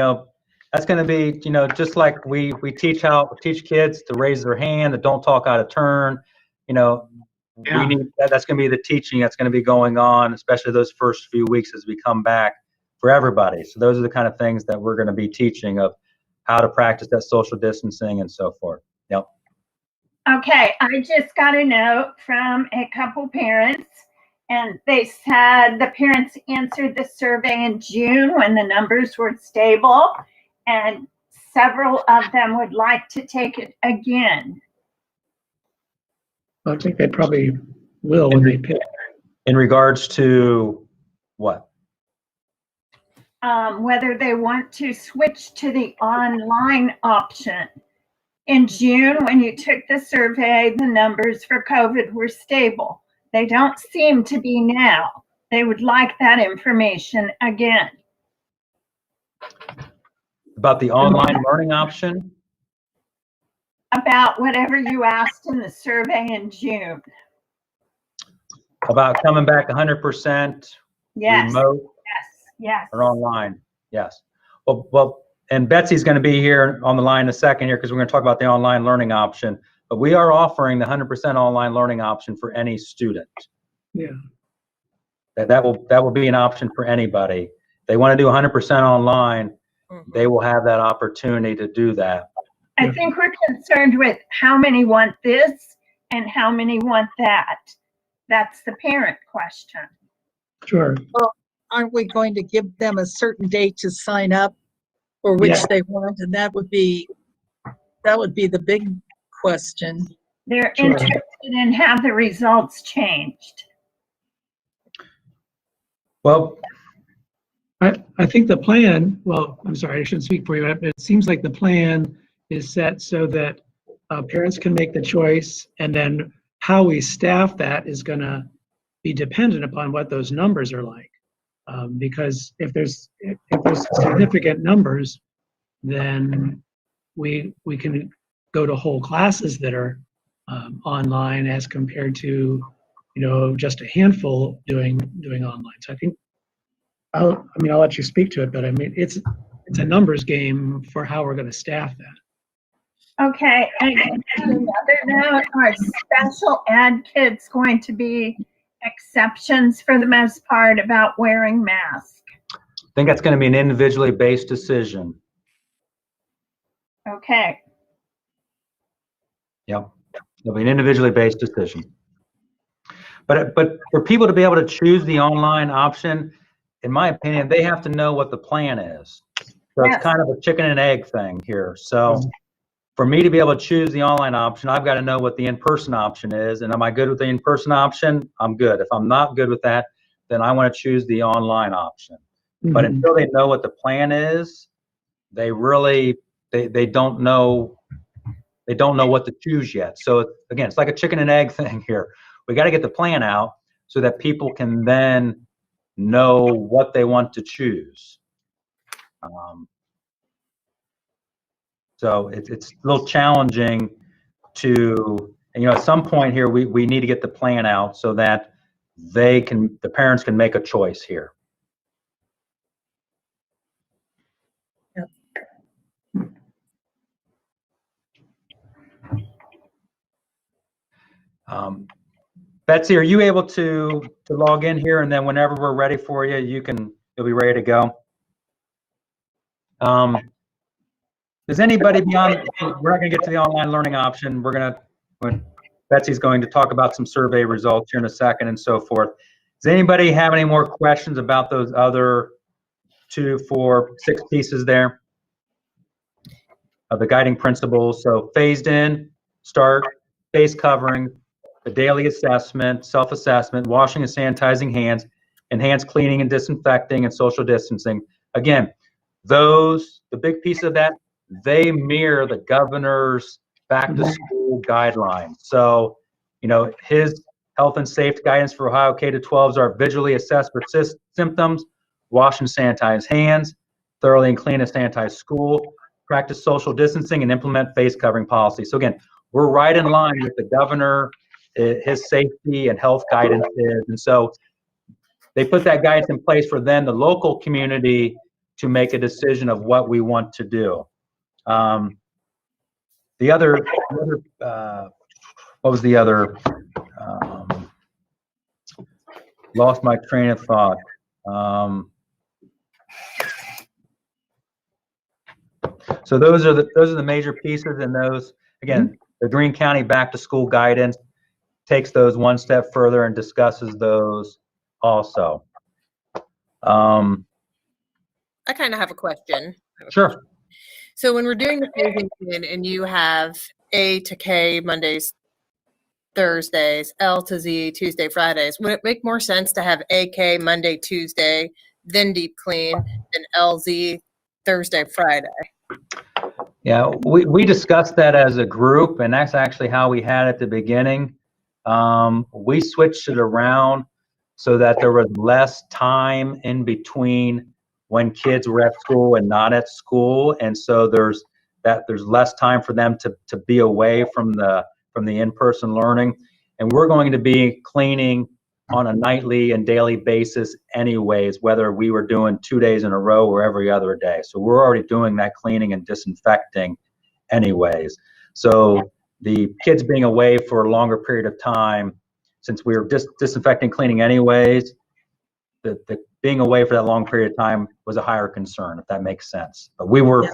that's going to be, just like we teach kids to raise their hand, that don't talk out of turn. Yeah. We need that's going to be the teaching that's going to be going on, especially those first few weeks as we come back for everybody. So those are the kind of things that we're going to be teaching of how to practice that social distancing and so forth. Yep. Okay, I just got a note from a couple parents, and they said the parents answered the survey in June when the numbers were stable, and several of them would like to take it again. I think they probably will when they pick. In regards to what? Whether they want to switch to the online option. In June, when you took the survey, the numbers for COVID were stable. They don't seem to be now. They would like that information again. About the online learning option? About whatever you asked in the survey in June. About coming back 100% Yes, remote yes. or online? Yes. Well, and Betsy's going to be here on the line in a second here because we're going to talk about the online learning option. But we are offering the 100% online learning option for any student. Yeah. That will be an option for anybody. They want to do 100% online. They will have that opportunity to do that. I think we're concerned with how many want this and how many want that. That's the parent question. Sure. Well, aren't we going to give them a certain date to sign up for which Yeah. they want? And that would be the big question. They're Sure. interested in how the results changed. Well, I think the plan, well, I'm sorry, I shouldn't speak for you, but it seems like the plan is set so that parents can make the choice, and then how we staff that is going to be dependent upon what those numbers are like. Because if there's significant numbers, then we can go to whole classes that are online as compared to, just a handful doing online. So I think I'll let you speak to it, but I mean, it's a numbers game for how we're going to staff that. Okay, and another note, are special ed kids going to be exceptions for the most part about wearing masks? I think that's going to be an individually based decision. Okay, Yep. It'll be an individually based decision. But for people to be able to choose the online option, in my opinion, they have to know what the plan is. So Yes. it's kind of a chicken and egg thing here. So for me to be able to choose the online option, I've got to know what the in-person option is. And am I good with the in-person option? I'm good. If I'm not good with that, then I want to choose the online option. But until they know what the plan is, they really, they don't know what to choose yet. So again, it's like a chicken and egg thing here. We got to get the plan out so that people can then know what they want to choose. So it's a little challenging to, at some point here, we need to get the plan out so that the parents can make a choice here. Betsy, are you able to log in here, and then whenever we're ready for you, you'll be ready to go? Does anybody beyond, we're not going to get to the online learning option. Betsy's going to talk about some survey results here in a second and so forth. Does anybody have any more questions about those other 2, 4, 6 pieces there of the guiding principles? So phased in, start, face covering, the daily assessment, self-assessment, washing and sanitizing hands, enhanced cleaning and disinfecting, and social distancing. Again, the big piece of that, they mirror the governor's back to school guidelines. So, his health and safety guidance for Ohio K-12s are visually assess for symptoms, wash and sanitize hands, thoroughly and clean and sanitize school, practice social distancing, and implement face covering policy. So again, we're right in line with the governor his safety and health guidance is. And so they put that guidance in place for then the local community to make a decision of what we want to do. The other what was the other? Lost my train of thought. So those are the major pieces, and those, again, the Greene County back to school guidance takes those one step further and discusses those also. I kind of have a question. Sure. So when we're doing the phasing in and you have A to K Mondays, Thursdays, L to Z Tuesday, Fridays, would it make more sense to have AK Monday, Tuesday, then deep clean, and LZ Thursday, Friday? Yeah, we discussed that as a group, and that's actually how we had it at the beginning. We switched it around so that there was less time in between when kids were at school and not at school, and so there's less time for them to be away from the in-person learning. And we're going to be cleaning on a nightly and daily basis anyways, whether we were doing 2 days in a row or every other day. So we're already doing that cleaning and disinfecting anyways. So the kids being away for a longer period of time, since we were disinfecting, cleaning anyways, the being away for that long period of time was a higher concern, if that makes sense. But we were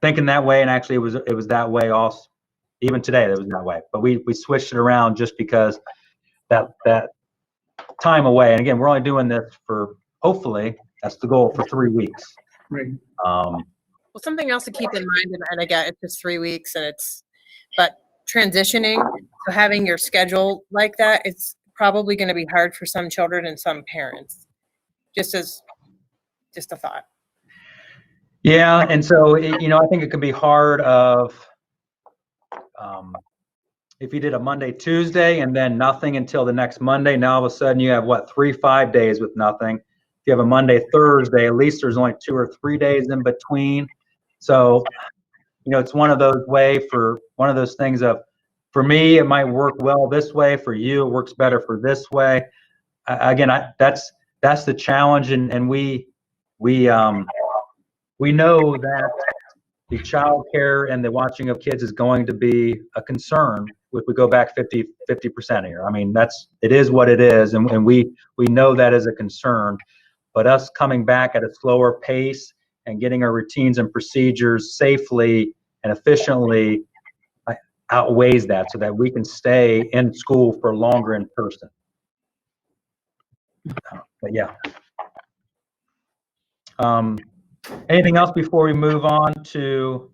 thinking that way, and actually it was that way also. Even today, it was that way. But we switched it around just because that time away. And again, we're only doing this for, hopefully, that's the goal, for 3 weeks. Right. Well, something else to keep in mind, and I get it's just 3 weeks, but transitioning, so having your schedule like that, it's probably going to be hard for some children and some parents. Just a thought. Yeah, and so I think it can be hard if you did a Monday, Tuesday, and then nothing until the next Monday. Now all of a sudden you have 3-5 days with nothing. If you have a Monday, Thursday, at least there's only 2 or 3 days in between. So it's one of those things of, for me, it might work well this way. For you, it works better for this way. Again, that's the challenge, and we know that the child care and the watching of kids is going to be a concern if we go back 50% here. I mean, it is what it is, and we know that is a concern. But us coming back at a slower pace and getting our routines and procedures safely and efficiently outweighs that, so that we can stay in school for longer in person. But yeah. Anything else before we move on to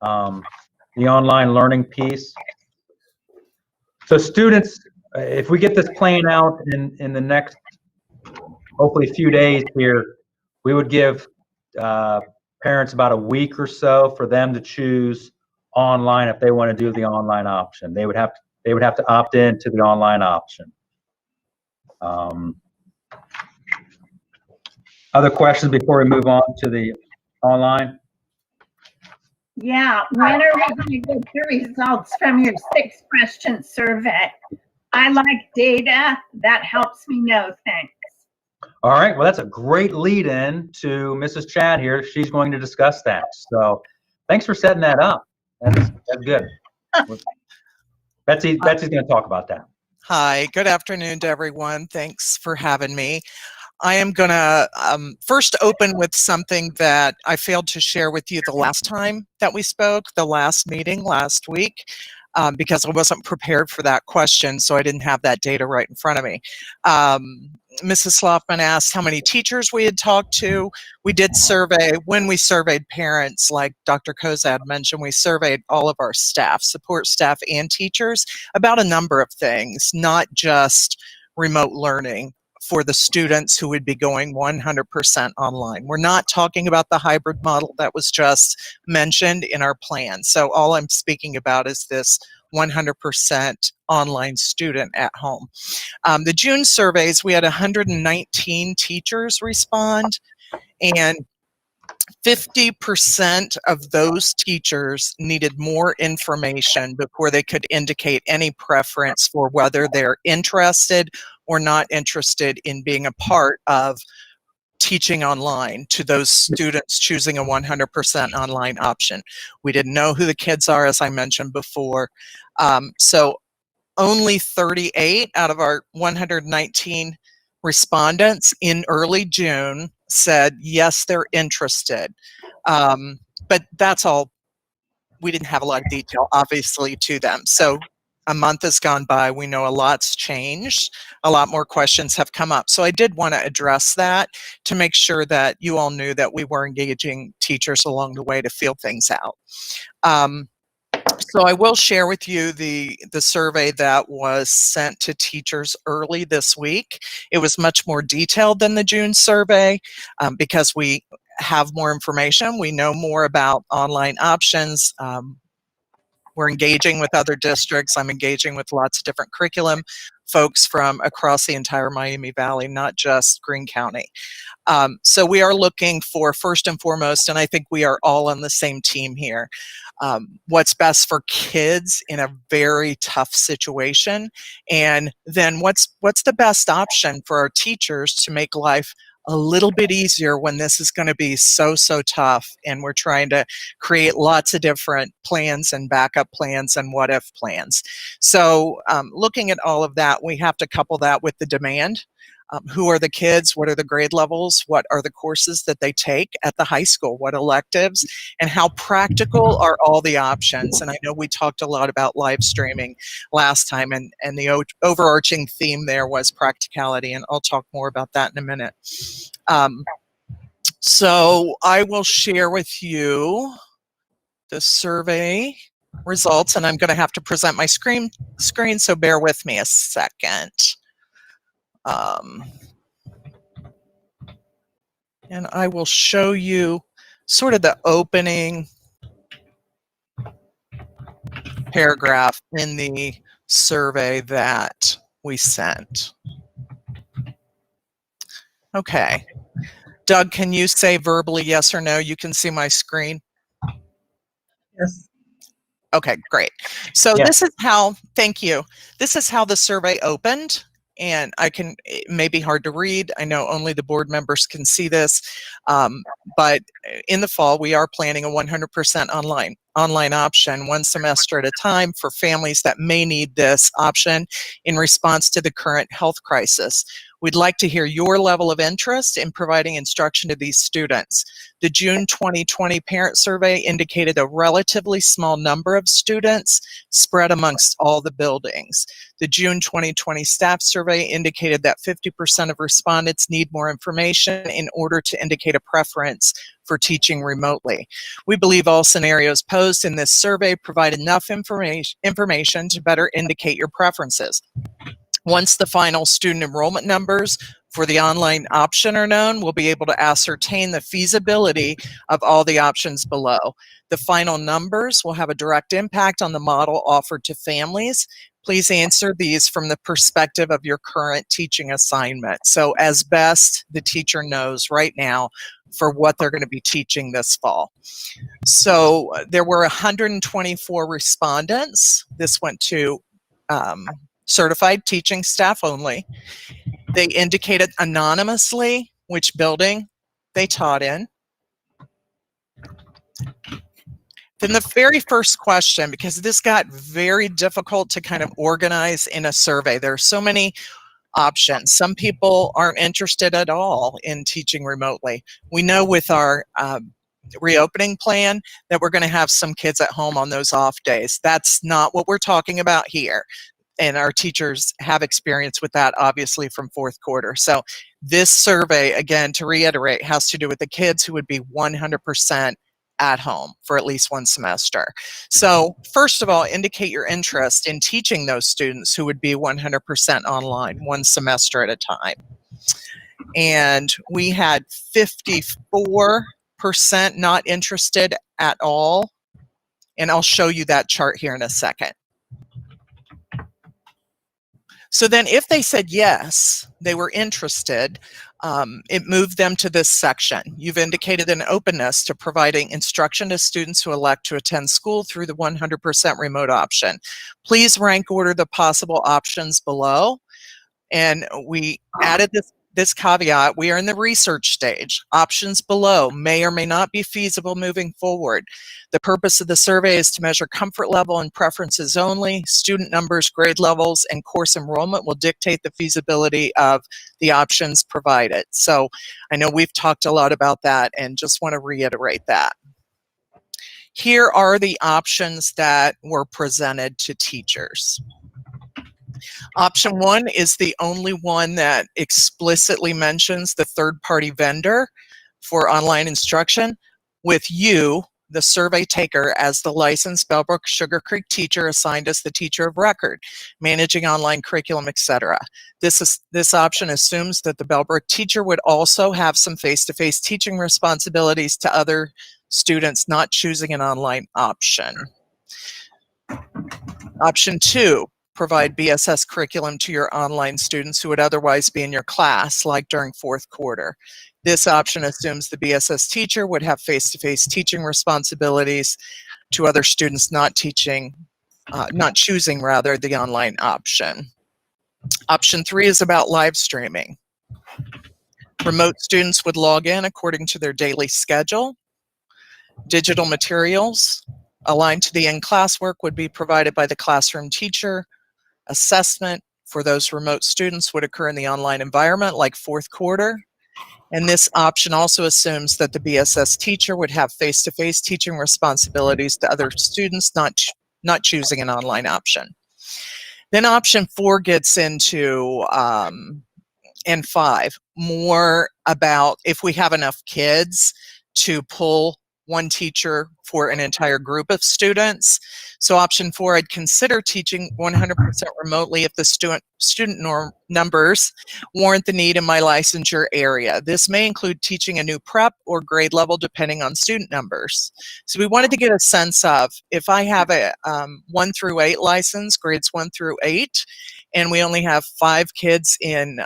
the online learning piece? So students, if we get this playing out in the next, hopefully, few days here, we would give parents about a week or so for them to choose online if they want to do the online option. They would have to opt in to the online option. Other questions before we move on to the online? Yeah, when are we going to get the results from your 6-question survey? I like data. That helps me know things. All right, well, that's a great lead in to Mrs. Chad here. She's going to discuss that. So thanks for setting that up. That's good. Betsy's going to talk about that. Hi, good afternoon to everyone. Thanks for having me. I am going to first open with something that I failed to share with you the last time that we spoke, the last meeting last week, because I wasn't prepared for that question, so I didn't have that data right in front of me. Mrs. Sloffman asked how many teachers we had talked to. We did survey, when we surveyed parents, like Dr. Kozad mentioned, we surveyed all of our staff, support staff and teachers, about a number of things, not just remote learning for the students who would be going 100% online. We're not talking about the hybrid model that was just mentioned in our plan. So all I'm speaking about is this 100% online student at home. The June surveys, we had 119 teachers respond, and 50% of those teachers needed more information before they could indicate any preference for whether they're interested or not interested in being a part of teaching online, to those students choosing a 100% online option. We didn't know who the kids are, as I mentioned before. So only 38 out of our 119 respondents in early June said, yes, they're interested. But that's all. We didn't have a lot of detail, obviously, to them. So a month has gone by. We know a lot's changed. A lot more questions have come up. So I did want to address that to make sure that you all knew that we were engaging teachers along the way to feel things out. So I will share with you the survey that was sent to teachers early this week. It was much more detailed than the June survey because we have more information. We know more about online options. We're engaging with other districts. I'm engaging with lots of different curriculum folks from across the entire Miami Valley, not just Greene County. So we are looking for, first and foremost, and I think we are all on the same team here, what's best for kids in a very tough situation, and then what's the best option for our teachers to make life a little bit easier when this is going to be so tough, and we're trying to create lots of different plans and backup plans and what if plans. So looking at all of that, we have to couple that with the demand. Who are the kids? What are the grade levels? What are the courses that they take at the high school? What electives? And how practical are all the options? And I know we talked a lot about live streaming last time, and the overarching theme there was practicality, and I'll talk more about that in a minute. So I will share with you the survey results, and I'm going to have to present my screen, so bear with me a second. And I will show you sort of the opening paragraph in the survey that we sent. Okay. Doug, can you say verbally yes or no? You can see my screen. Yes. Okay, great. So Yes. This is how, thank you. This is how the survey opened. And it may be hard to read. I know only the board members can see this. But in the fall, we are planning a 100% online option, one semester at a time, for families that may need this option in response to the current health crisis. We'd like to hear your level of interest in providing instruction to these students. The June 2020 parent survey indicated a relatively small number of students spread amongst all the buildings. The June 2020 staff survey indicated that 50% of respondents need more information in order to indicate a preference for teaching remotely. We believe all scenarios posed in this survey provide enough information to better indicate your preferences. Once the final student enrollment numbers for the online option are known, we'll be able to ascertain the feasibility of all the options below. The final numbers will have a direct impact on the model offered to families. Please answer these from the perspective of your current teaching assignment. So as best the teacher knows right now for what they're going to be teaching this fall. So there were 124 respondents. This went to certified teaching staff only. They indicated anonymously which building they taught in. Then the very first question, because this got very difficult to kind of organize in a survey. There are so many options. Some people aren't interested at all in teaching remotely. We know with our reopening plan that we're going to have some kids at home on those off days. That's not what we're talking about here. And our teachers have experience with that, obviously, from fourth quarter. So this survey, again, to reiterate, has to do with the kids who would be 100% at home for at least one semester. So first of all, indicate your interest in teaching those students who would be 100% online, one semester at a time. And we had 54% not interested at all. And I'll show you that chart here in a second. So then if they said yes, they were interested, it moved them to this section. You've indicated an openness to providing instruction to students who elect to attend school through the 100% remote option. Please rank order the possible options below. And we added this caveat: we are in the research stage. Options below may or may not be feasible moving forward. The purpose of the survey is to measure comfort level and preferences only. Student numbers, grade levels, and course enrollment will dictate the feasibility of the options provided. So I know we've talked a lot about that and just want to reiterate that. Here are the options that were presented to teachers. Option 1 is the only one that explicitly mentions the third-party vendor for online instruction, with you, the survey taker, as the licensed Bellbrook-Sugarcreek teacher assigned as the teacher of record, managing online curriculum, etc. This option assumes that the Bellbrook teacher would also have some face-to-face teaching responsibilities to other students not choosing an online option. Option 2, provide BSS curriculum to your online students who would otherwise be in your class, like during fourth quarter. This option assumes the BSS teacher would have face-to-face teaching responsibilities to other students not choosing the online option. Option 3 is about live streaming. Remote students would log in according to their daily schedule. Digital materials aligned to the in-class work would be provided by the classroom teacher. Assessment for those remote students would occur in the online environment, like fourth quarter. And this option also assumes that the BSS teacher would have face-to-face teaching responsibilities to other students not choosing an online option. Then option 4 gets into, and 5, more about if we have enough kids to pull one teacher for an entire group of students. So option 4, I'd consider teaching 100% remotely if the student numbers warrant the need in my licensure area. This may include teaching a new prep or grade level depending on student numbers. So we wanted to get a sense of, if I have a 1 through 8 license, grades 1 through 8, and we only have 5 kids in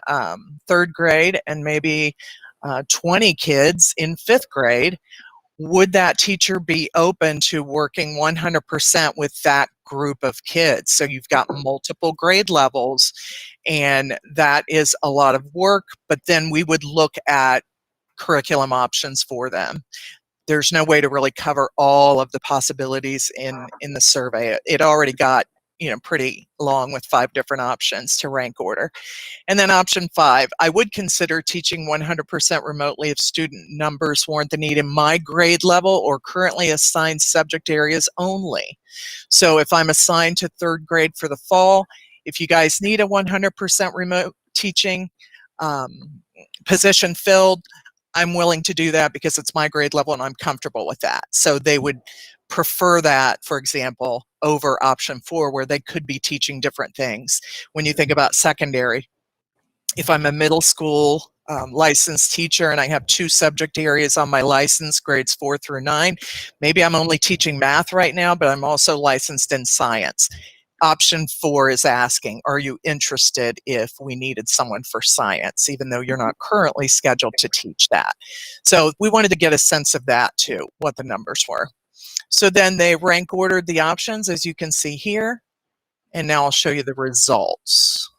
3rd grade and maybe 20 kids in 5th grade, would that teacher be open to working 100% with that group of kids? So you've got multiple grade levels, and that is a lot of work, but then we would look at curriculum options for them. There's no way to really cover all of the possibilities in the survey. It already got, pretty long with 5 different options to rank order. And then option 5, I would consider teaching 100% remotely if student numbers warrant the need in my grade level or currently assigned subject areas only. So if I'm assigned to 3rd grade for the fall, if you guys need a 100% remote teaching position filled, I'm willing to do that because it's my grade level and I'm comfortable with that. So they would prefer that, for example, over option 4, where they could be teaching different things. When you think about secondary, if I'm a middle school licensed teacher and I have 2 subject areas on my license, grades 4 through 9, maybe I'm only teaching math right now, but I'm also licensed in science. Option 4 is asking, are you interested if we needed someone for science, even though you're not currently scheduled to teach that? So we wanted to get a sense of that too, what the numbers were. So then they rank ordered the options, as you can see here, and now I'll show you the results.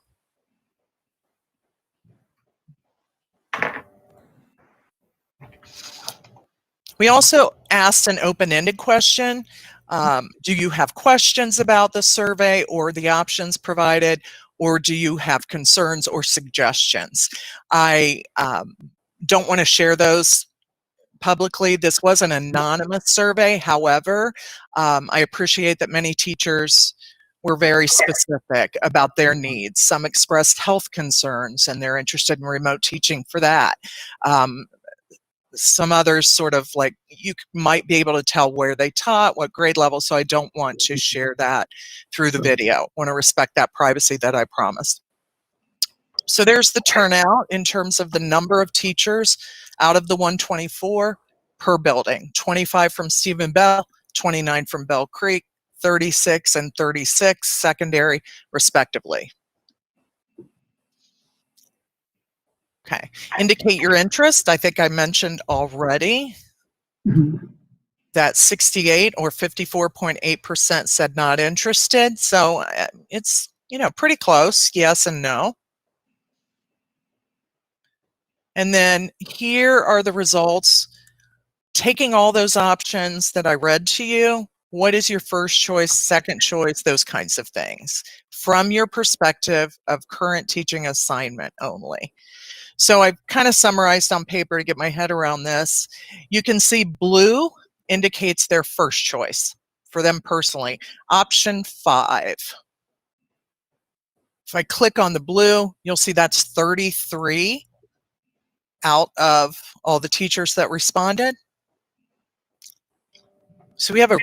We also asked an open-ended question. Do you have questions about the survey or the options provided, or do you have concerns or suggestions? I don't want to share those publicly. This was an anonymous survey. However, I appreciate that many teachers were very specific about their needs. Some expressed health concerns and they're interested in remote teaching for that. Some others sort of like, you might be able to tell where they taught, what grade level, so I don't want to share that through the video. I want to respect that privacy that I promised. So there's the turnout in terms of the number of teachers out of the 124 per building. 25 from Stephen Bell, 29 from Bell Creek, 36 and 36 secondary respectively. Okay. Indicate your interest. I think I mentioned already Mhm. that 68 or 54.8% said not interested. So it's, pretty close, yes and no. And then here are the results. Taking all those options that I read to you, what is your first choice, second choice, those kinds of things from your perspective of current teaching assignment only. So I've kind of summarized on paper to get my head around this. You can see blue indicates their first choice for them personally, option 5. If I click on the blue, you'll see that's 33 out of all the teachers that responded. So we have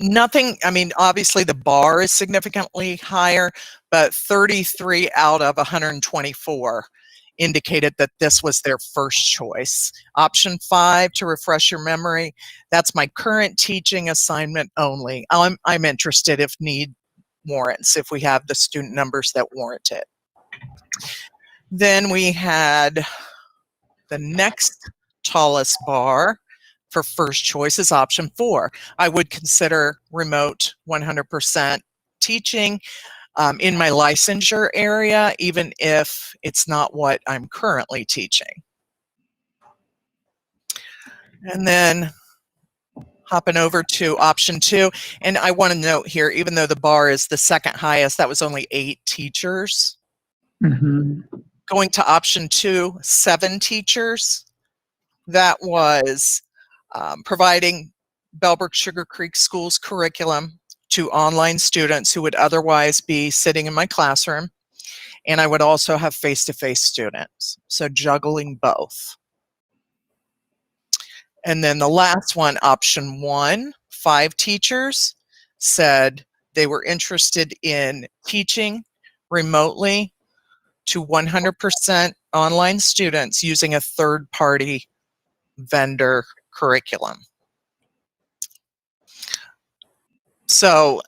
nothing, I mean, obviously the bar is significantly higher, but 33 out of 124 indicated that this was their first choice. Option 5, to refresh your memory, that's my current teaching assignment only. I'm interested if need warrants, if we have the student numbers that warrant it. Then we had the next tallest bar for first choice is option 4. I would consider remote 100% teaching in my licensure area, even if it's not what I'm currently teaching. And then hopping over to option 2, and I want to note here, even though the bar is the second highest, that was only 8 teachers. Mhm. Going to option 2, 7 teachers. That was providing Bellbrook-Sugarcreek Schools curriculum to online students who would otherwise be sitting in my classroom. And I would also have face-to-face students. So juggling both. And then the last one, option 1, 5 teachers said they were interested in teaching remotely to 100% online students using a third-party vendor curriculum. So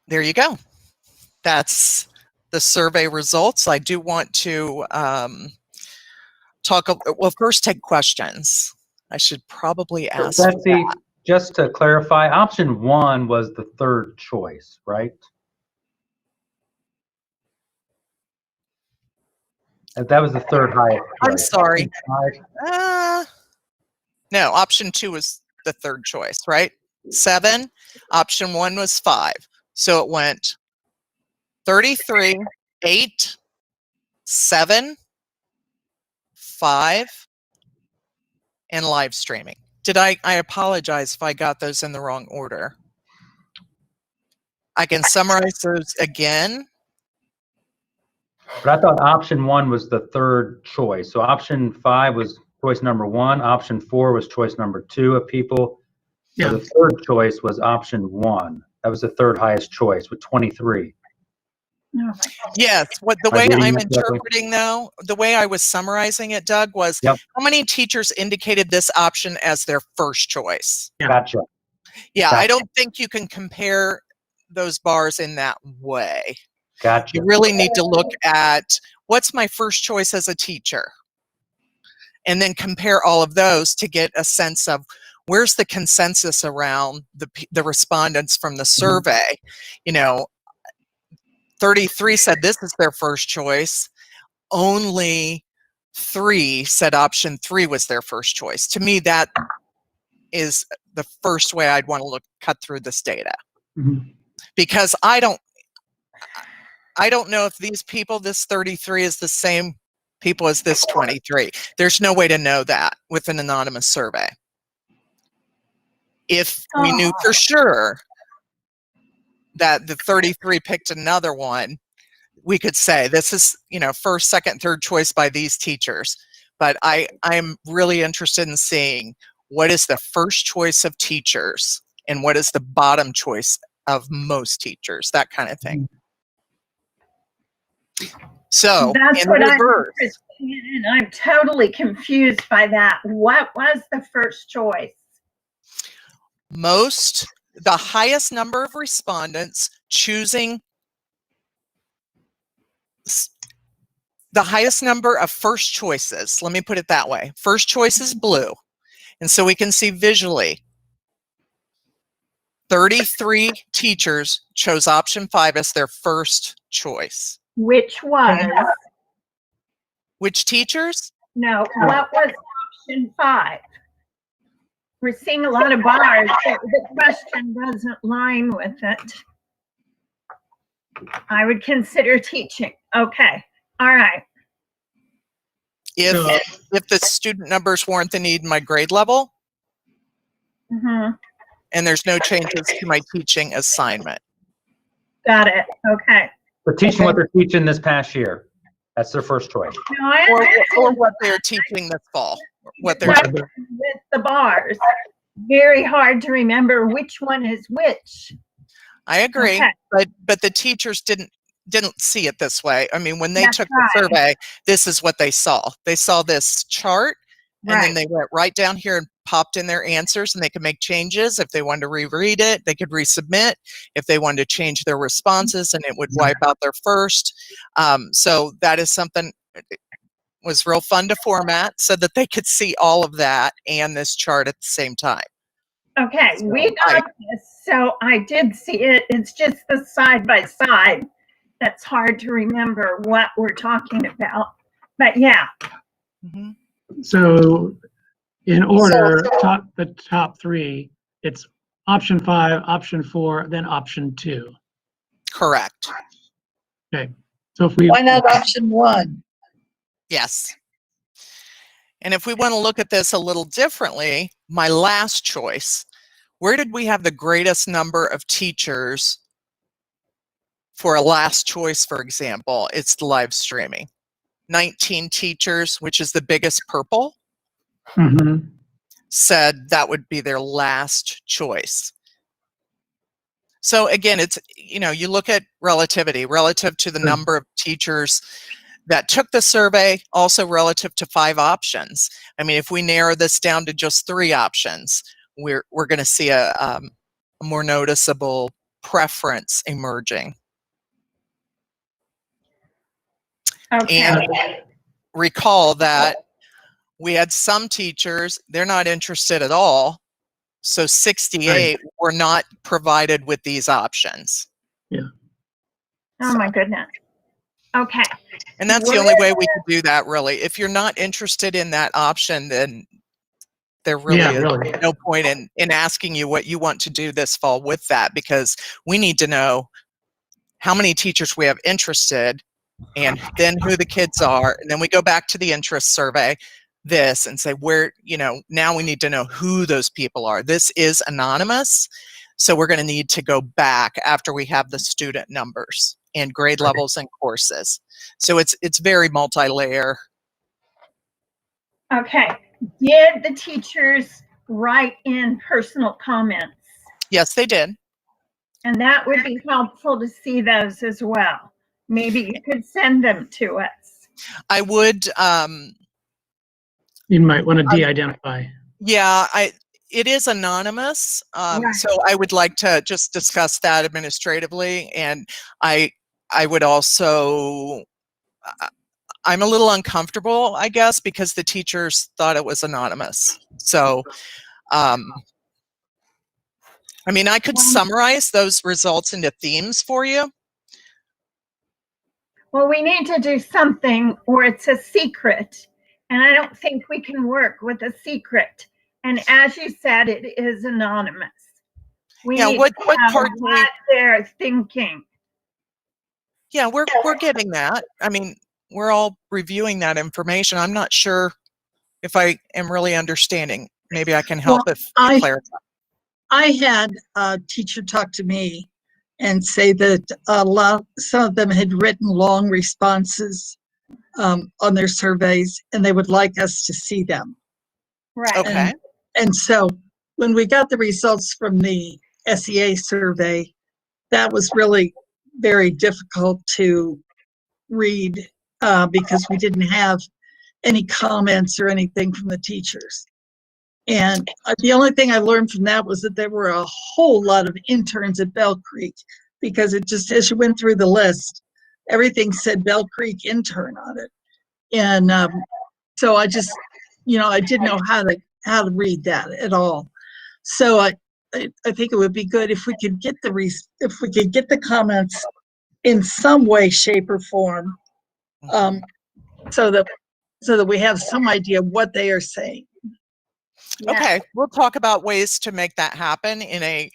there you go. That's the survey results. I do want to first take questions. I should probably ask for Betsy, that. just to clarify, option 1 was the third choice, right? That was the third highest I'm choice. sorry. Option 5, No, option 2 was the third choice, right? 7, option 1 was 5. So it went 33, 8, 7, 5, and live streaming. I apologize if I got those in the wrong order. I can summarize those again. But I thought option 1 was the third choice. So option 5 was choice number 1. Option 4 was choice number 2 of people. So Yeah. the third choice was option 1. That was the third highest choice with 23. Yes, the Am I way reading I'm that correctly? interpreting though, the way I was summarizing it, Doug, was Yep. how many teachers indicated this option as their first choice? Yeah. Gotcha. Yeah, I Gotcha. don't think you can compare those bars in that way. Gotcha. You really need to look at what's my first choice as a teacher, and then compare all of those to get a sense of where's the consensus around the respondents from the survey. 33 said this is their first choice. Only 3 said option 3 was their first choice. To me, that is the first way I'd want to cut through this data. Mhm. Because I don't know if these people, this 33 is the same people as this 23. There's no way to know that with an anonymous survey. If we knew for sure that the 33 picked another one, we could say this is, first, second, third choice by these teachers. But I'm really interested in seeing what is the first choice of teachers and what is the bottom choice of most teachers, that kind of thing. So That's in what I'm reverse, interested in. I'm totally confused by that. What was the first choice? the highest number of respondents choosing the highest number of first choices. Let me put it that way. First choice is blue. And so we can see visually, 33 teachers chose option 5 as their first choice. Which was, Which teachers? no, what was option 5? We're seeing a lot of bars, but the question doesn't line with it. I would consider teaching. Okay, all right. If the student numbers warrant the need in my grade level, Mm-hmm. and there's no changes to my teaching assignment. Got it. Okay. For teaching what they're teaching this past year. That's their first choice. No, I Or understand what they're teaching this fall. What they're with the bars. Very hard to remember which one is which. I agree, Okay. but the teachers didn't see it this way. I mean, when they That's took right. the survey, this is what they saw. They saw this chart, and then Right. they went right down here and popped in their answers, and they could make changes. If they wanted to reread it, they could resubmit. If they wanted to change their responses, and it would wipe out their first. So that is something, it was real fun to format so that they could see all of that and this chart at the same time. Okay, we got this, so I did see it. It's just the side by side that's hard to remember what we're talking about. But yeah, Mhm. So in order, the top 3, it's option 5, option 4, then option 2. Correct. Okay. So if we, Why not option 1? Yes. And if we want to look at this a little differently, my last choice, where did we have the greatest number of teachers for a last choice, for example? It's the live streaming. 19 teachers, which is the biggest purple, Mhm. said that would be their last choice. So again, it's, you look at relativity relative to the number of teachers that took the survey, also relative to 5 options. I mean, if we narrow this down to just 3 options, we're going to see a more noticeable preference emerging. okay. And recall that we had some teachers, they're not interested at all. So 68 were not provided with these options. Oh my goodness. Okay. And that's the only way we could do that, really. If you're not interested in that option, then there really is no point in asking you what you want to do this fall with that, because we need to know how many teachers we have interested and then who the kids are. And then we go back to the interest survey, and say where, now we need to know who those people are. This is anonymous. So we're going to need to go back after we have the student numbers and grade levels and courses. So it's very multi-layer. Okay. Did the teachers write in personal comments? Yes, they did. And that would be helpful to see those as well. Maybe you could send them to us. I would, You might want to de-identify. yeah, it is anonymous. Right. So I would like to just discuss that administratively. And I would also, I'm a little uncomfortable, I guess, because the teachers thought it was anonymous. So, I mean, I could summarize those results into themes for you. Well, we need to do something or it's a secret. And I don't think we can work with a secret. And as you said, it is anonymous. We Yeah, need what to have part do we- what they're thinking. Yeah, we're getting that. I mean, we're all reviewing that information. I'm not sure if I am really understanding. Maybe I can help if you clarify. I had a teacher talk to me and say that some of them had written long responses on their surveys, and they would like us to see them. Right. Okay. And so when we got the results from the SEA survey, that was really very difficult to read because we didn't have any comments or anything from the teachers. And the only thing I learned from that was that there were a whole lot of interns at Bell Creek, because it just, as you went through the list, everything said Bell Creek intern on it. And so I just, I didn't know how to read that at all. So I think it would be good if we could get the comments in some way, shape, or form, so that we have some idea what they are saying. Yeah. Okay, we'll talk about ways to make that happen in a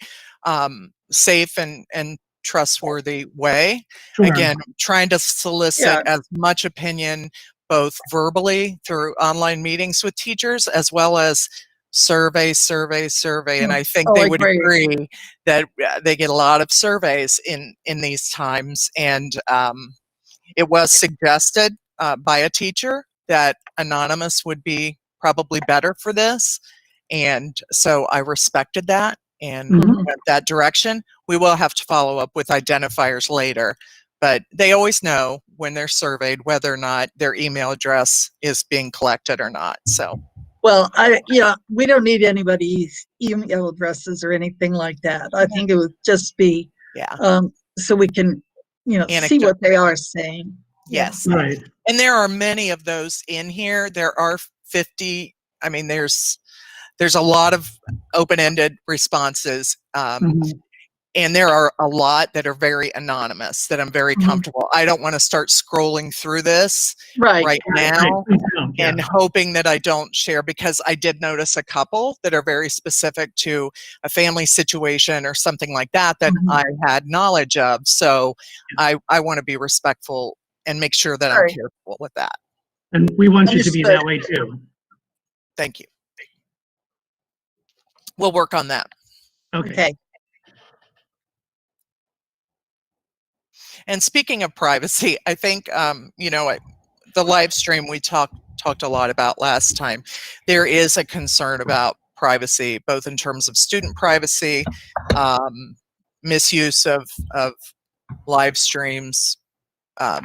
safe and trustworthy way. Sure. Again, trying to solicit as much opinion both verbally through online meetings with teachers as well as survey. And I think they would agree that they get a lot of surveys in these times. And it was suggested by a teacher that anonymous would be probably better for this. And so I respected that and went that direction. We will have to follow up with identifiers later, but they always know when they're surveyed whether or not their email address is being collected or not. So, well, we don't need anybody's email addresses or anything like that. I think it would just be, so we can, see what they are saying. Yes. Right. And there are many of those in here. There are 50. I mean, there's a lot of open-ended responses. And there are a lot that are very anonymous that I'm very comfortable. I don't want to start scrolling through this right now and hoping that I don't share, because I did notice a couple that are very specific to a family situation or something like that I had knowledge of. So I want to be respectful and make sure that I'm careful with that. And we want you to be that way too. Thank you. We'll work on that. Okay. And speaking of privacy, I think, the live stream we talked a lot about last time, there is a concern about privacy, both in terms of student privacy, misuse of live streams,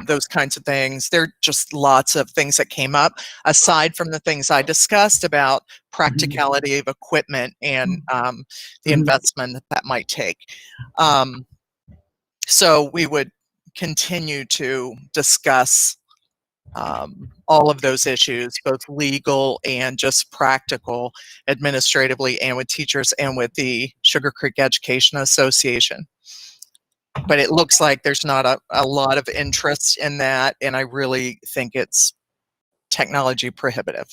those kinds of things. There are just lots of things that came up, aside from the things I discussed about practicality of equipment and the investment that might take. So we would continue to discuss all of those issues, both legal and just practical, administratively, and with teachers and with the Sugar Creek Education Association. But it looks like there's not a lot of interest in that, and I really think it's technology prohibitive.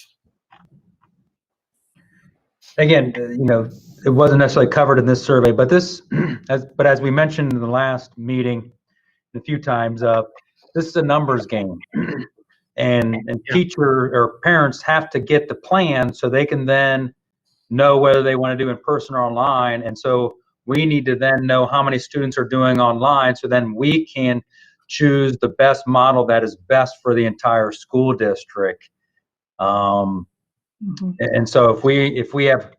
Again, it wasn't necessarily covered in this survey, but as we mentioned in the last meeting a few times, this is a numbers game, and teacher or parents have to get the plan so they can then know whether they want to do in person or online. And so we need to then know how many students are doing online, so then we can choose the best model that is best for the entire school district. And so if we have,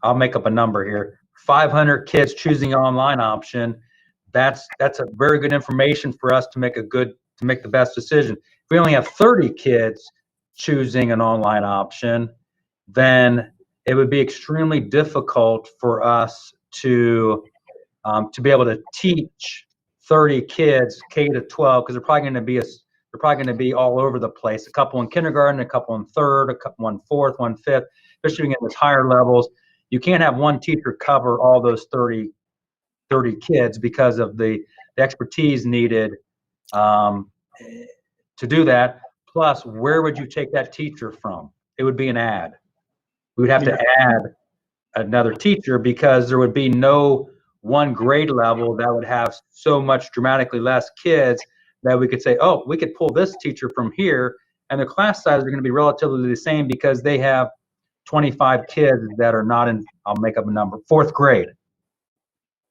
I'll make up a number here, 500 kids choosing online option, that's a very good information for us to make the best decision. If we only have 30 kids choosing an online option, then it would be extremely difficult for us to be able to teach 30 kids K to 12, because they're probably going to be all over the place. A couple in kindergarten, a couple in third, a couple in fourth, one fifth, especially in those higher levels. You can't have one teacher cover all those 30 kids because of the expertise needed to do that. Plus, where would you take that teacher from? It would be an ad. We would have to add another teacher, because there would be no one grade level that would have so much dramatically less kids that we could say, oh, we could pull this teacher from here, and the class sizes are going to be relatively the same because they have 25 kids that are not in, I'll make up a number, fourth grade.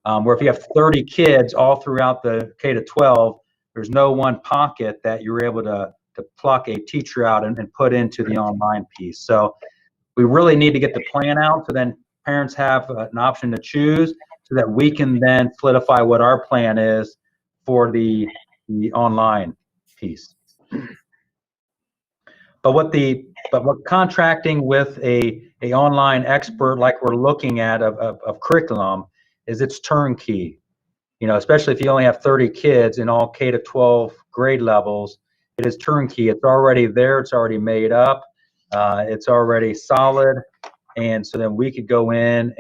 Where if you have 30 kids all throughout the K to 12, there's no one pocket that you're able to pluck a teacher out and put into the online piece. So we really need to get the plan out, so then parents have an option to choose, so that we can then solidify what our plan is for the online piece. But what contracting with a online expert like we're looking at of curriculum is, it's turnkey. Especially if you only have 30 kids in all K to 12 grade levels, it is turnkey. It's already there. It's already made up. It's already solid. And so then we could go in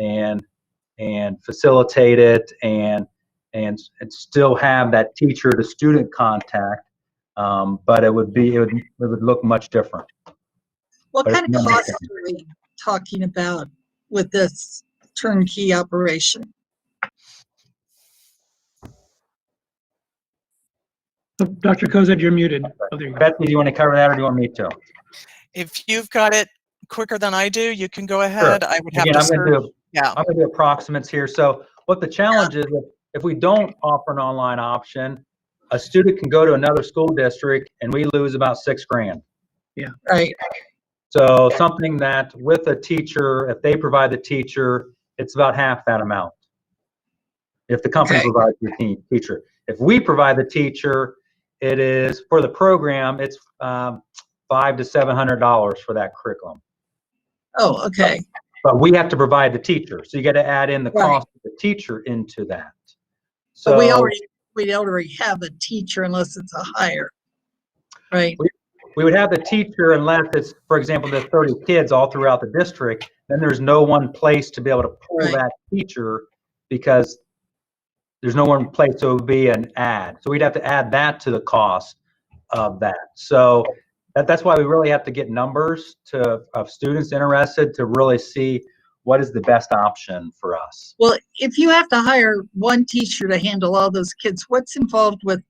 and facilitate it and still have that teacher to student contact. But it would look much different. What But kind it's of not costs different. are we talking about with this turnkey operation? Oh, Dr. Kozad, you're muted. Oh, there you go. Betsy, do you want to cover that or do you want me to? If you've got it quicker than I do, you can go ahead. I would have Again, to I'm going search. to do Yeah. I'm going to do approximates here. So what the challenge is, if we don't offer an online option, a student can go to another school district and we lose about $6,000. Right. So something that with a teacher, if they provide the teacher, it's about half that amount. If the company Okay. provides the teacher, if we provide the teacher, it is for the program. It's $500 to $700 for that curriculum. Oh, okay. But we have to provide the teacher, so you got to add in the Right. cost of the teacher into that. But So we already have a teacher unless it's a hire. Right. we would have the teacher unless it's, for example, there's 30 kids all throughout the district. Then there's no one place to be able to pull Right. that teacher because there's no one place. So it would be an ad. So we'd have to add that to the cost of that. So that's why we really have to get numbers of students interested to really see what is the best option for us. Well, if you have to hire one teacher to handle all those kids, what's involved with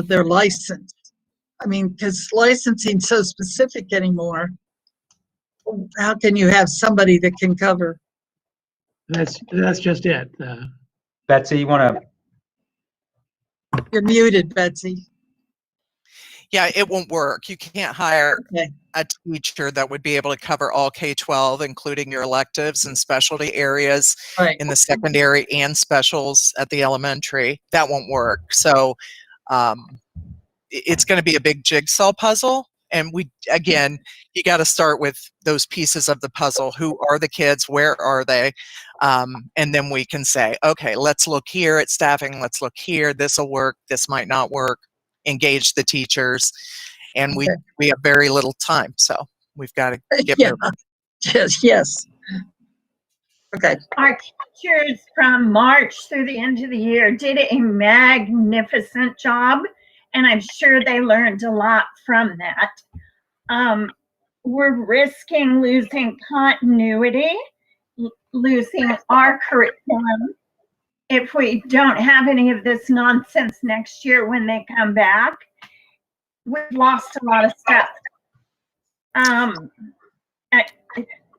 their license? I mean, because licensing's so specific anymore. How can you have somebody that can cover? That's just it. Betsy, you want to? You're muted, Betsy. Yeah, it won't work. You can't hire Okay. a teacher that would be able to cover all K-12, including your electives and specialty areas Right. in the secondary and specials at the elementary. That won't work. So it's going to be a big jigsaw puzzle. And you got to start with those pieces of the puzzle. Who are the kids? Where are they? And then we can say, okay, let's look here at staffing. Let's look here. This will work. This might not work. Engage the teachers. And we have very little time. So we've got to get moving. Yes. Okay. Our teachers from March through the end of the year did a magnificent job, and I'm sure they learned a lot from that. We're risking losing continuity, losing our curriculum if we don't have any of this nonsense next year when they come back. We've lost a lot of stuff.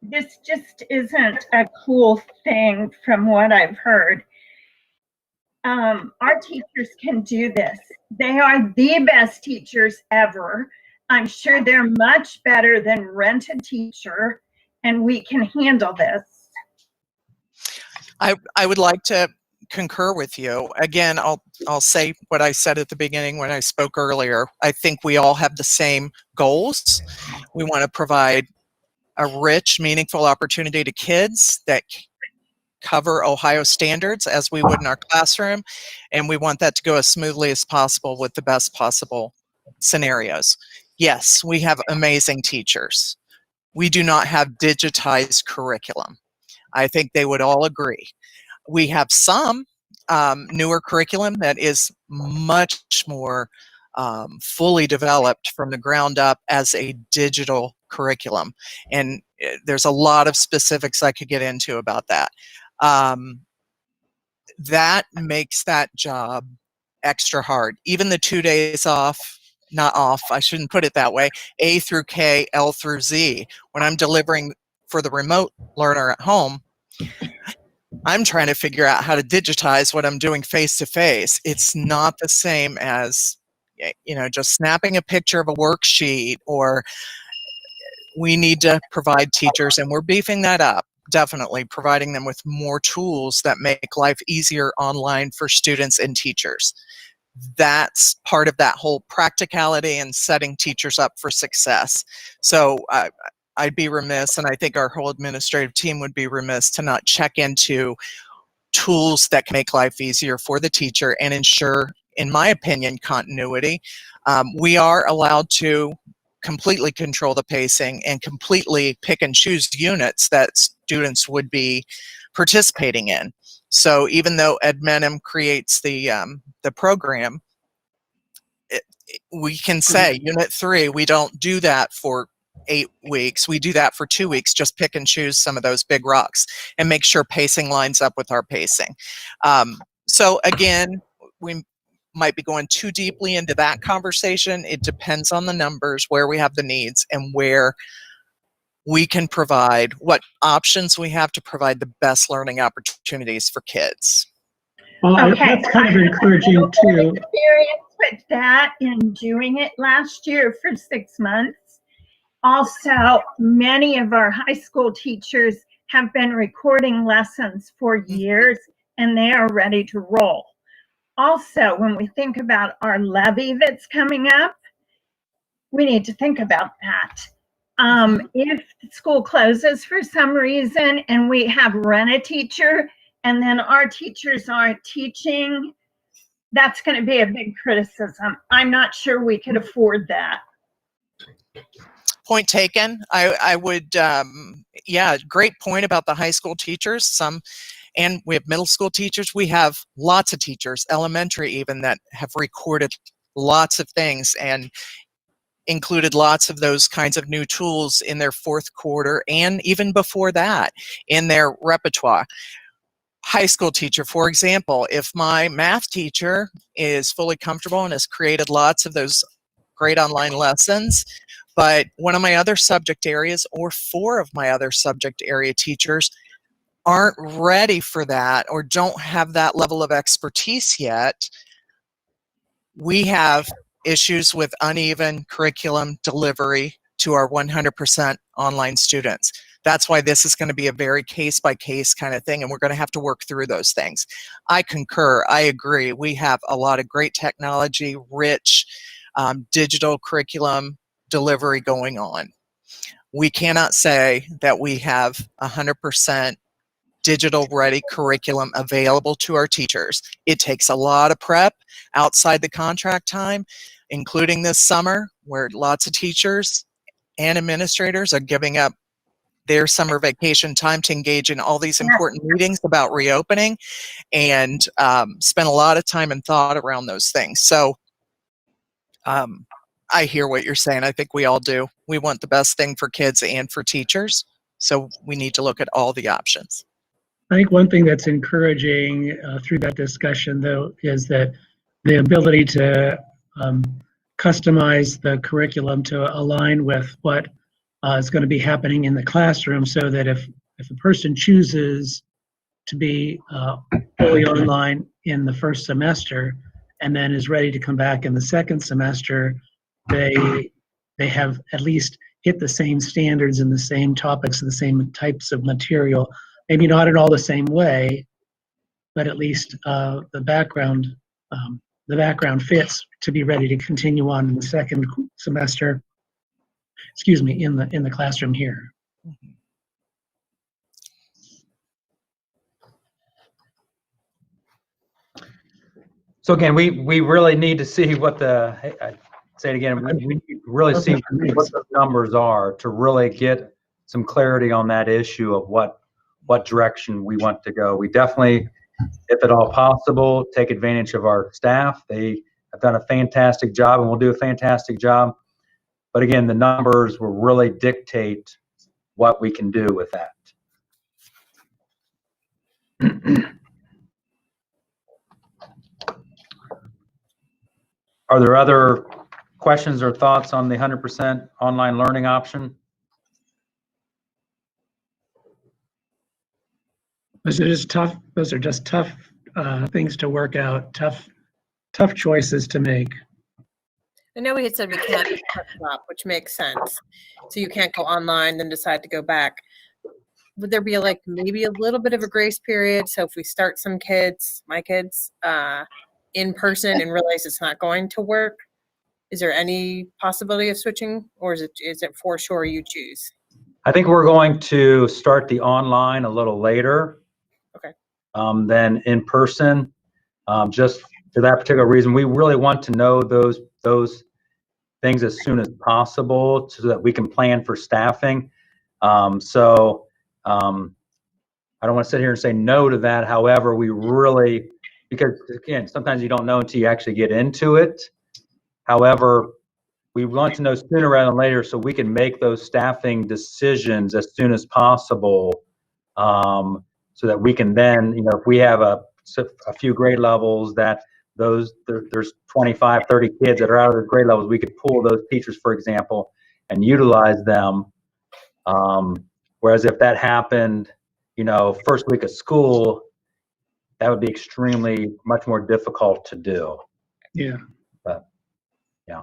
This just isn't a cool thing from what I've heard. Our teachers can do this. They are the best teachers ever. I'm sure they're much better than rent a teacher, and we can handle this. I would like to concur with you. Again, I'll say what I said at the beginning when I spoke earlier. I think we all have the same goals. We want to provide a rich, meaningful opportunity to kids that cover Ohio standards as we would in our classroom, and we want that to go as smoothly as possible with the best possible scenarios. Yes, we have amazing teachers. We do not have digitized curriculum. I think they would all agree. We have some newer curriculum that is much more fully developed from the ground up as a digital curriculum. And there's a lot of specifics I could get into about that. That makes that job extra hard. Even the 2 days off, not off, I shouldn't put it that way, A through K, L through Z. When I'm delivering for the remote learner at home, I'm trying to figure out how to digitize what I'm doing face to face. It's not the same as, just snapping a picture of a worksheet, or we need to provide teachers, and we're beefing that up, definitely providing them with more tools that make life easier online for students and teachers. That's part of that whole practicality and setting teachers up for success. So I'd be remiss, and I think our whole administrative team would be remiss to not check into tools that can make life easier for the teacher and ensure in my opinion, continuity. We are allowed to completely control the pacing and completely pick and choose units that students would be participating in. So even though Edmenum creates the program, we can say Unit 3, we don't do that for 8 weeks. We do that for 2 weeks. Just pick and choose some of those big rocks and make sure pacing lines up with our pacing. So again, we might be going too deeply into that conversation. It depends on the numbers, where we have the needs, and where we can provide, what options we have to provide the best learning opportunities for kids. Well, Okay. that's kind of encouraging too. Experience with that in doing it last year for 6 months. Also, many of our high school teachers have been recording lessons for years, and they are ready to roll. Also, when we think about our levy that's coming up, we need to think about that. If school closes for some reason and we have rent-a-teacher and then our teachers aren't teaching, that's going to be a big criticism. I'm not sure we could afford that. Point taken. I would, yeah, great point about the high school teachers. And we have middle school teachers. We have lots of teachers, elementary even, that have recorded lots of things and included lots of those kinds of new tools in their fourth quarter and even before that in their repertoire. High school teacher, for example, if my math teacher is fully comfortable and has created lots of those great online lessons, but one of my other subject areas or 4 of my other subject area teachers aren't ready for that or don't have that level of expertise yet, we have issues with uneven curriculum delivery to our 100% online students. That's why this is going to be a very case-by-case kind of thing, and we're going to have to work through those things. I concur. I agree. We have a lot of great technology, rich digital curriculum delivery going on. We cannot say that we have 100% digital ready curriculum available to our teachers. It takes a lot of prep outside the contract time, including this summer, where lots of teachers and administrators are giving up their summer vacation time to engage in all these important meetings about reopening and spend a lot of time and thought around those things. So I hear what you're saying. I think we all do. We want the best thing for kids and for teachers. So we need to look at all the options. I think one thing that's encouraging through that discussion, though, is that the ability to customize the curriculum to align with what is going to be happening in the classroom, so that if a person chooses to be fully online in the first semester and then is ready to come back in the second semester, they have at least hit the same standards and the same topics and the same types of material. Maybe not in all the same way, but at least the background fits to be ready to continue on in the second semester. Excuse me, in the classroom here. So again, we really need to see what I say it again, we really see what the numbers are to really get some clarity on that issue of what direction we want to go. We definitely, if at all possible, take advantage of our staff. They have done a fantastic job and will do a fantastic job. But again, the numbers will really dictate what we can do with that. Are there other questions or thoughts on the 100% online learning option? Those are just tough things to work out, tough choices to make. I know we had said we can't stop, which makes sense. So you can't go online, then decide to go back. Would there be like maybe a little bit of a grace period? So if we start some kids, my kids, in person and realize it's not going to work, is there any possibility of switching, or is it for sure you choose? I think we're going to start the online a little later. Okay. Than in person, just to that particular reason, we really want to know those things as soon as possible so that we can plan for staffing. I don't want to sit here and say no to that. However, we really, because again, sometimes you don't know until you actually get into it. However, we want to know sooner rather than later so we can make those staffing decisions as soon as possible, so that we can then, if we have a few grade levels that there's 25, 30 kids that are out of the grade levels, we could pull those teachers, for example, and utilize them. Whereas if that happened, first week of school, that would be extremely much more difficult to do. Yeah. But yeah.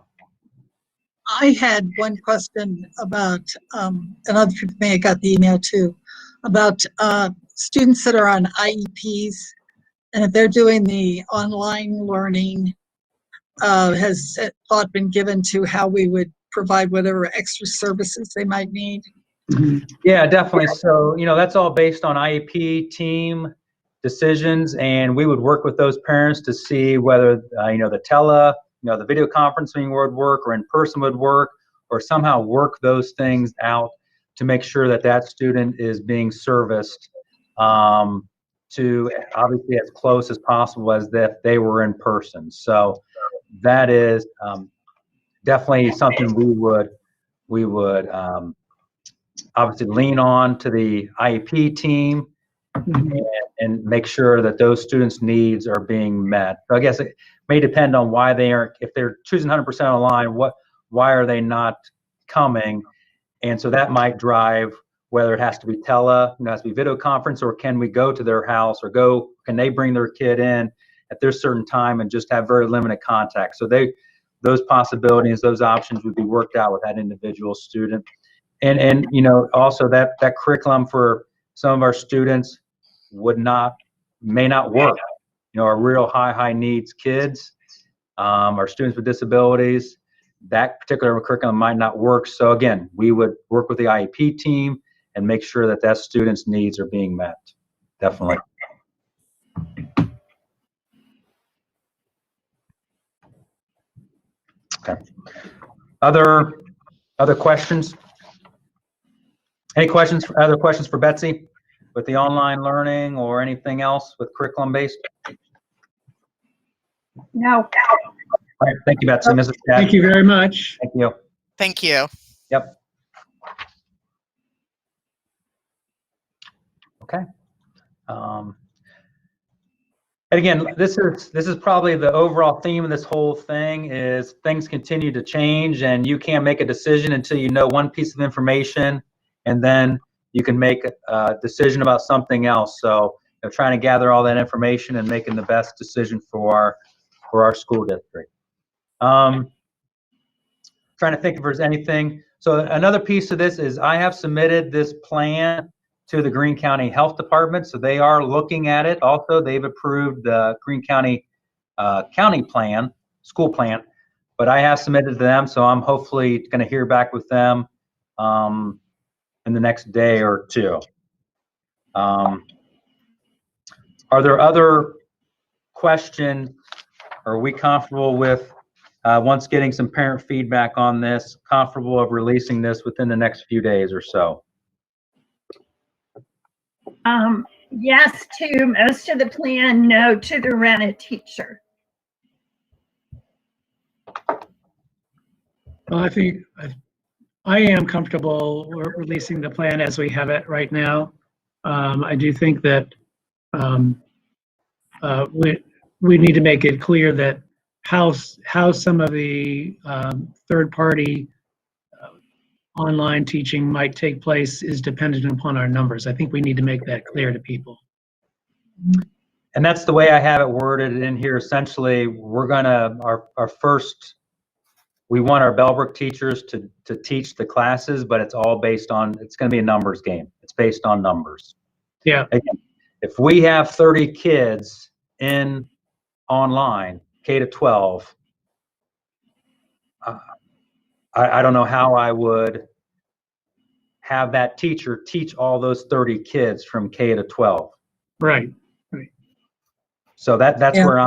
I had one question about, and other people may have got the email too, about students that are on IEPs, and if they're doing the online learning, has thought been given to how we would provide whatever extra services they might need? Yeah, definitely. So, that's all based on IEP team decisions, and we would work with those parents to see whether, the video conferencing would work, or in person would work, or somehow work those things out to make sure that student is being serviced to obviously as close as possible as if they were in person. So that is definitely something we would obviously lean on to the IEP team and make sure that those students' needs are being met. So I guess it may depend on why they aren't, if they're choosing 100% online, why are they not coming? And so that might drive whether it has to be has to be video conference, or can we go to their house, or can they bring their kid in at their certain time and just have very limited contact? So those possibilities, those options would be worked out with that individual student. And also that curriculum for some of our students may not work. Our real high needs kids, our students with disabilities, that particular curriculum might not work. So again, we would work with the IEP team and make sure that student's needs are being met. Definitely. Okay. Other questions? Any other questions for Betsy with the online learning or anything else with curriculum based? No. All right, thank you, Betsy. Mrs. Chad. Thank you very much. Thank you. Thank you. Yep. Okay. And again, this is probably the overall theme of this whole thing is things continue to change, and you can't make a decision until you know one piece of information, and then you can make a decision about something else. So trying to gather all that information and making the best decision for our school district. Trying to think if there's anything. So another piece of this is I have submitted this plan to the Greene County Health Department, so they are looking at it. Also, they've approved the Greene County county plan, school plan, but I have submitted to them, so I'm hopefully going to hear back with them in the next day or two. Are there other questions? Are we comfortable with, once getting some parent feedback on this, comfortable of releasing this within the next few days or so? Yes to most of the plan, no to the rent-a teacher. Well, I think I am comfortable releasing the plan as we have it right now. I do think that we need to make it clear that how some of the third-party online teaching might take place is dependent upon our numbers. I think we need to make that clear to people. And that's the way I have it worded in here. Essentially, we're gonna, we want our Bellbrook teachers to teach the classes, but it's all based on, it's gonna be a numbers game. It's based on numbers. Yeah. Again, if we have 30 kids in online, K to 12, I don't know how I would have that teacher teach all those 30 kids from K to 12. Right. So that's Yeah. where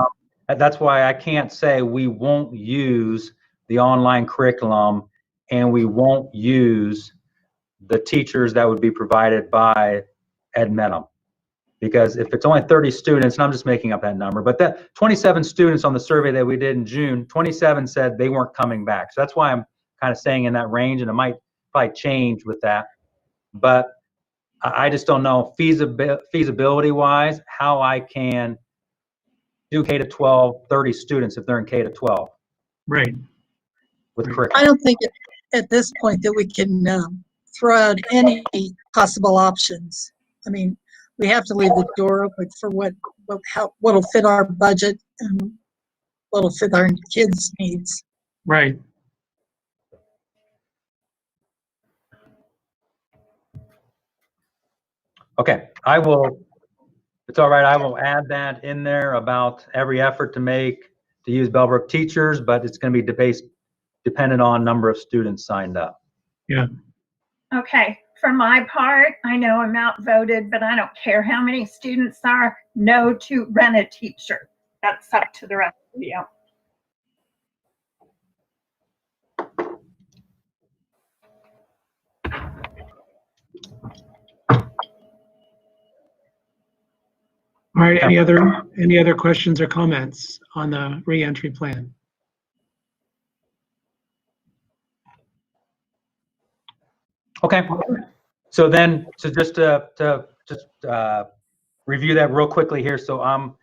That's why I can't say we won't use the online curriculum and we won't use the teachers that would be provided by Ed Menem. Because if it's only 30 students, and I'm just making up that number, but that 27 students on the survey that we did in June, 27 said they weren't coming back. So that's why I'm kind of saying in that range, and it might probably change with that. But I just don't know feasibility wise how I can do K to 12, 30 students if they're in K to 12 Right. with Right. curriculum. I don't think at this point that we can throw out any possible options. I mean, we have to leave the door open for what'll fit our budget and what'll fit our kids' needs. Right. Okay, I will, it's all right, I will add that in there about every effort to use Bellbrook teachers, but it's going to be dependent on number of students signed up. Yeah. Okay, for my part, I know I'm outvoted, but I don't care how many students are. No to rent a teacher. That's up to the rest of you. All right. Any other questions or comments on the reentry plan? Okay, so just to review that real quickly here. So I'm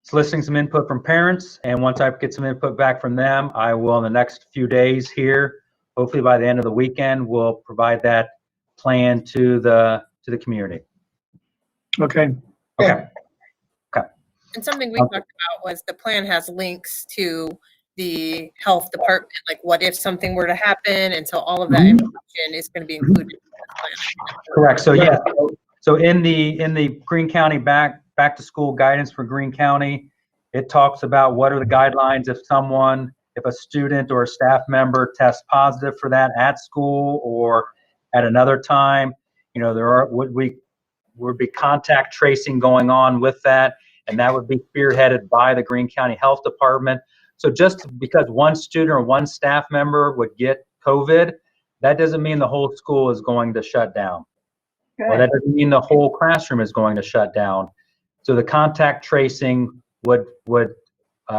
soliciting some input from parents, and once I get some input back from them, I will in the next few days here, hopefully by the end of the weekend, we'll provide that plan to the community. Okay. Okay. And something we talked about was the plan has links to the health department, like what if something were to happen, and so all of that information is going to be included in the plan. Correct. So yeah. So in the Greene County back to school guidance for Greene County, it talks about what are the guidelines if a student or a staff member tests positive for that at school or at another time. You know, there would be contact tracing going on with that, and that would be spearheaded by the Greene County Health Department. So just because one student or one staff member would get COVID, that doesn't mean the whole school is going to shut down. Good. Or that doesn't mean the whole classroom is going to shut down. So the contact tracing would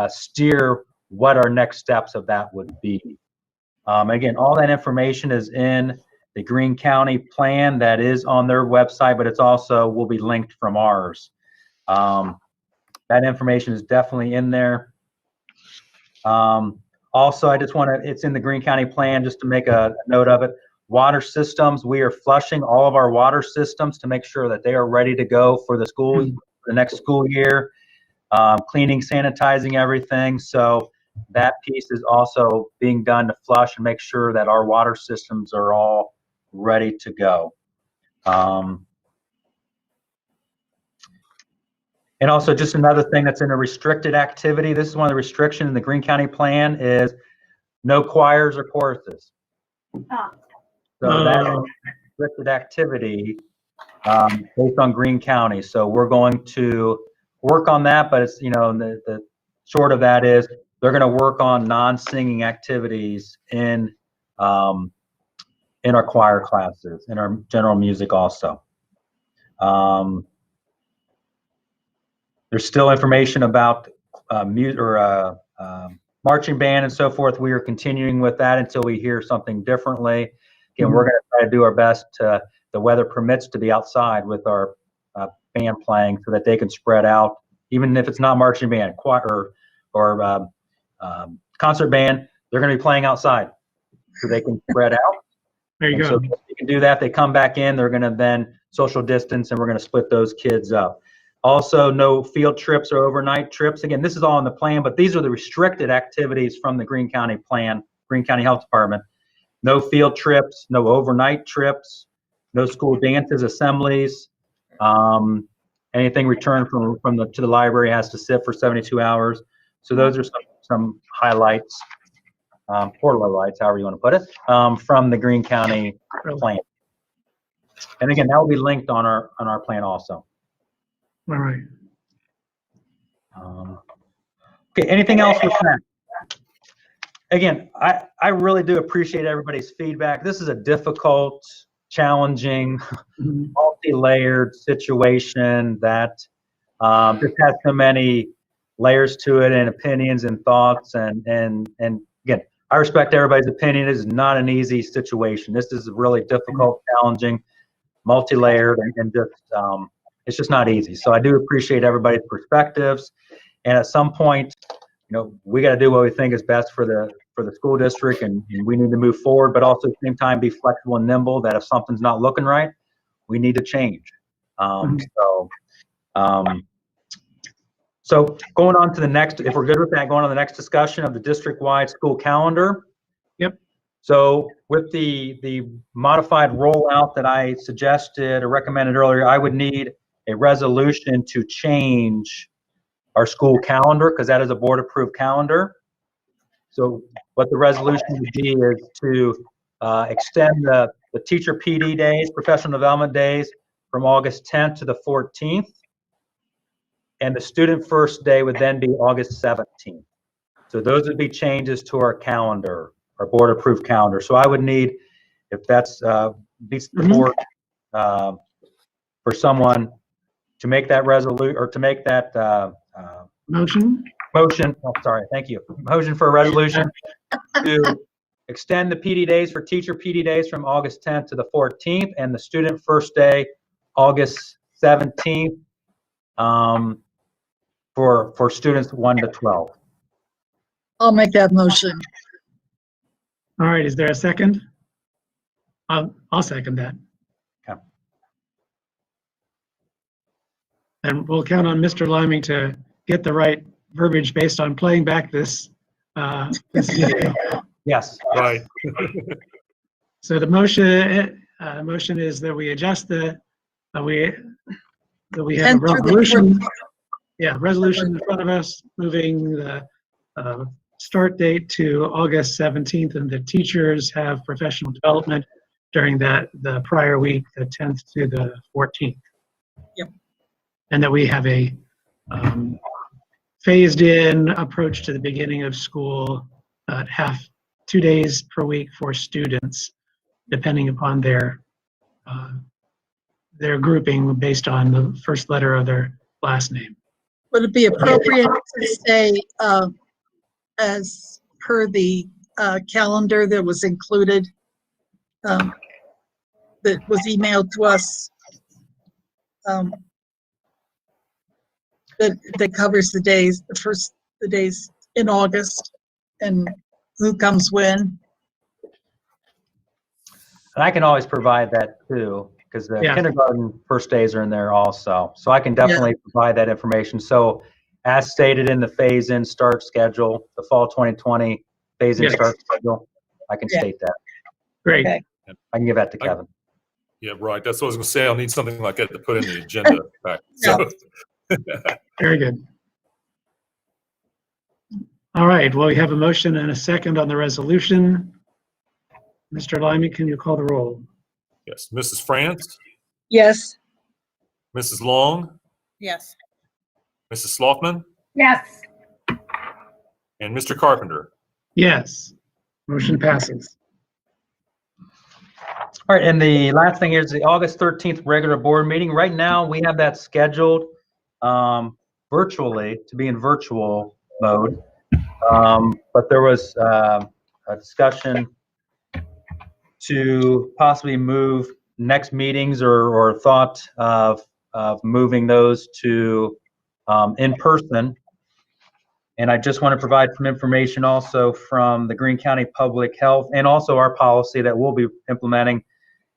steer what our next steps of that would be. Again, all that information is in the Greene County plan that is on their website, but it's also will be linked from ours. That information is definitely in there. Also, it's in the Greene County plan, just to make a note of it. Water systems, we are flushing all of our water systems to make sure that they are ready to go for the next school year. Cleaning, sanitizing everything. So that piece is also being done to flush and make sure that our water systems are all ready to go. And also just another thing that's in a restricted activity. This is one of the restrictions in the Greene County plan is no choirs or choruses. So that is restricted activity based on Greene County. So we're going to work on that, but it's, you know, the short of that is they're going to work on non-singing activities in our choir classes, in our general music also. There's still information about marching band and so forth. We are continuing with that until we hear something differently. Again, we're going to try to do our best to, the weather permits, to be outside with our band playing so that they can spread out, even if it's not marching band, choir or concert band, they're going to be playing outside so they can spread out. There you And go. so if you can do that, they come back in, they're going to then social distance, and we're going to split those kids up. Also, no field trips or overnight trips. Again, this is all in the plan, but these are the restricted activities from the Greene County plan, Greene County Health Department. No field trips, no overnight trips, no school dances, assemblies. Anything returned to the library has to sit for 72 hours. So those are some highlights, or lowlights, however you want to put it, from the Greene County plan. And again, that will be linked on our plan also. All right. Okay, anything else with that? Again, I really do appreciate everybody's feedback. This is a difficult, challenging, Mhm. multi-layered situation that just has so many layers to it, and opinions and thoughts, and again, I respect everybody's opinion. This is not an easy situation. This is really difficult, challenging, multi-layered, and just it's just not easy. So I do appreciate everybody's perspectives, and at some point, we got to do what we think is best for the school district, and we need to move forward, but also at the same time be flexible and nimble, that if something's not looking right, we need to change. So going on to the next, if we're good with that, going on to the next discussion of the district-wide school calendar. Yep. So with the modified rollout that I suggested or recommended earlier, I would need a resolution to change our school calendar, because that is a board-approved calendar. So what the resolution would be is to extend the teacher PD days, professional development days, from August 10th to the 14th. And the student first day would then be August 17th. So those would be changes to our calendar, our board-approved calendar. So I would need, if that's beats the board, for someone to make that resolution, or to make that Motion? motion. Oh, sorry, thank you. Motion for a resolution to extend the PD days for teacher PD days from August 10th to the 14th, and the student first day, August 17th, for students 1 to 12. I'll make that motion. All right, is there a second? I'll second that. Okay. And we'll count on Mr. Liming to get the right verbiage based on playing back this video. Yes. Right. So the motion is that we adjust that we have a Enter the resolution. Yeah, resolution in front of us, moving the start date to August 17th, and the teachers have professional development during the prior week, the 10th to the 14th. Yep. And that we have a phased-in approach to the beginning of school, 2 days per week for students, depending upon their grouping based on the first letter of their last name. Would it be appropriate to say, as per the calendar that was included, that was emailed to us, that covers the days, the days in August, and who comes when? And I can always provide that too, because the Yeah. kindergarten first days are in there also. So I can definitely provide that information. So as stated in the phase-in start schedule, the fall 2020 phase-in Yes. start schedule, I can Yeah. state that. Great. Okay. I can give that to Kevin. Yeah, right. That's what I was going to say. I'll need something like that to put in the agenda back. So, Very good. All right, well, we have a motion and a second on the resolution. Mr. Liming, can you call the roll? yes, Mrs. France, Yes. Mrs. Long, Yes. Mrs. Sloughman, Yes. and Mr. Carpenter. Yes, motion passes. All right, and the last thing is the August 13th regular board meeting. Right now, we have that scheduled virtually, to be in virtual mode. But there was a discussion to possibly move next meetings, or thought of moving those to in person. And I just want to provide some information also from the Greene County Public Health, and also our policy that we'll be implementing: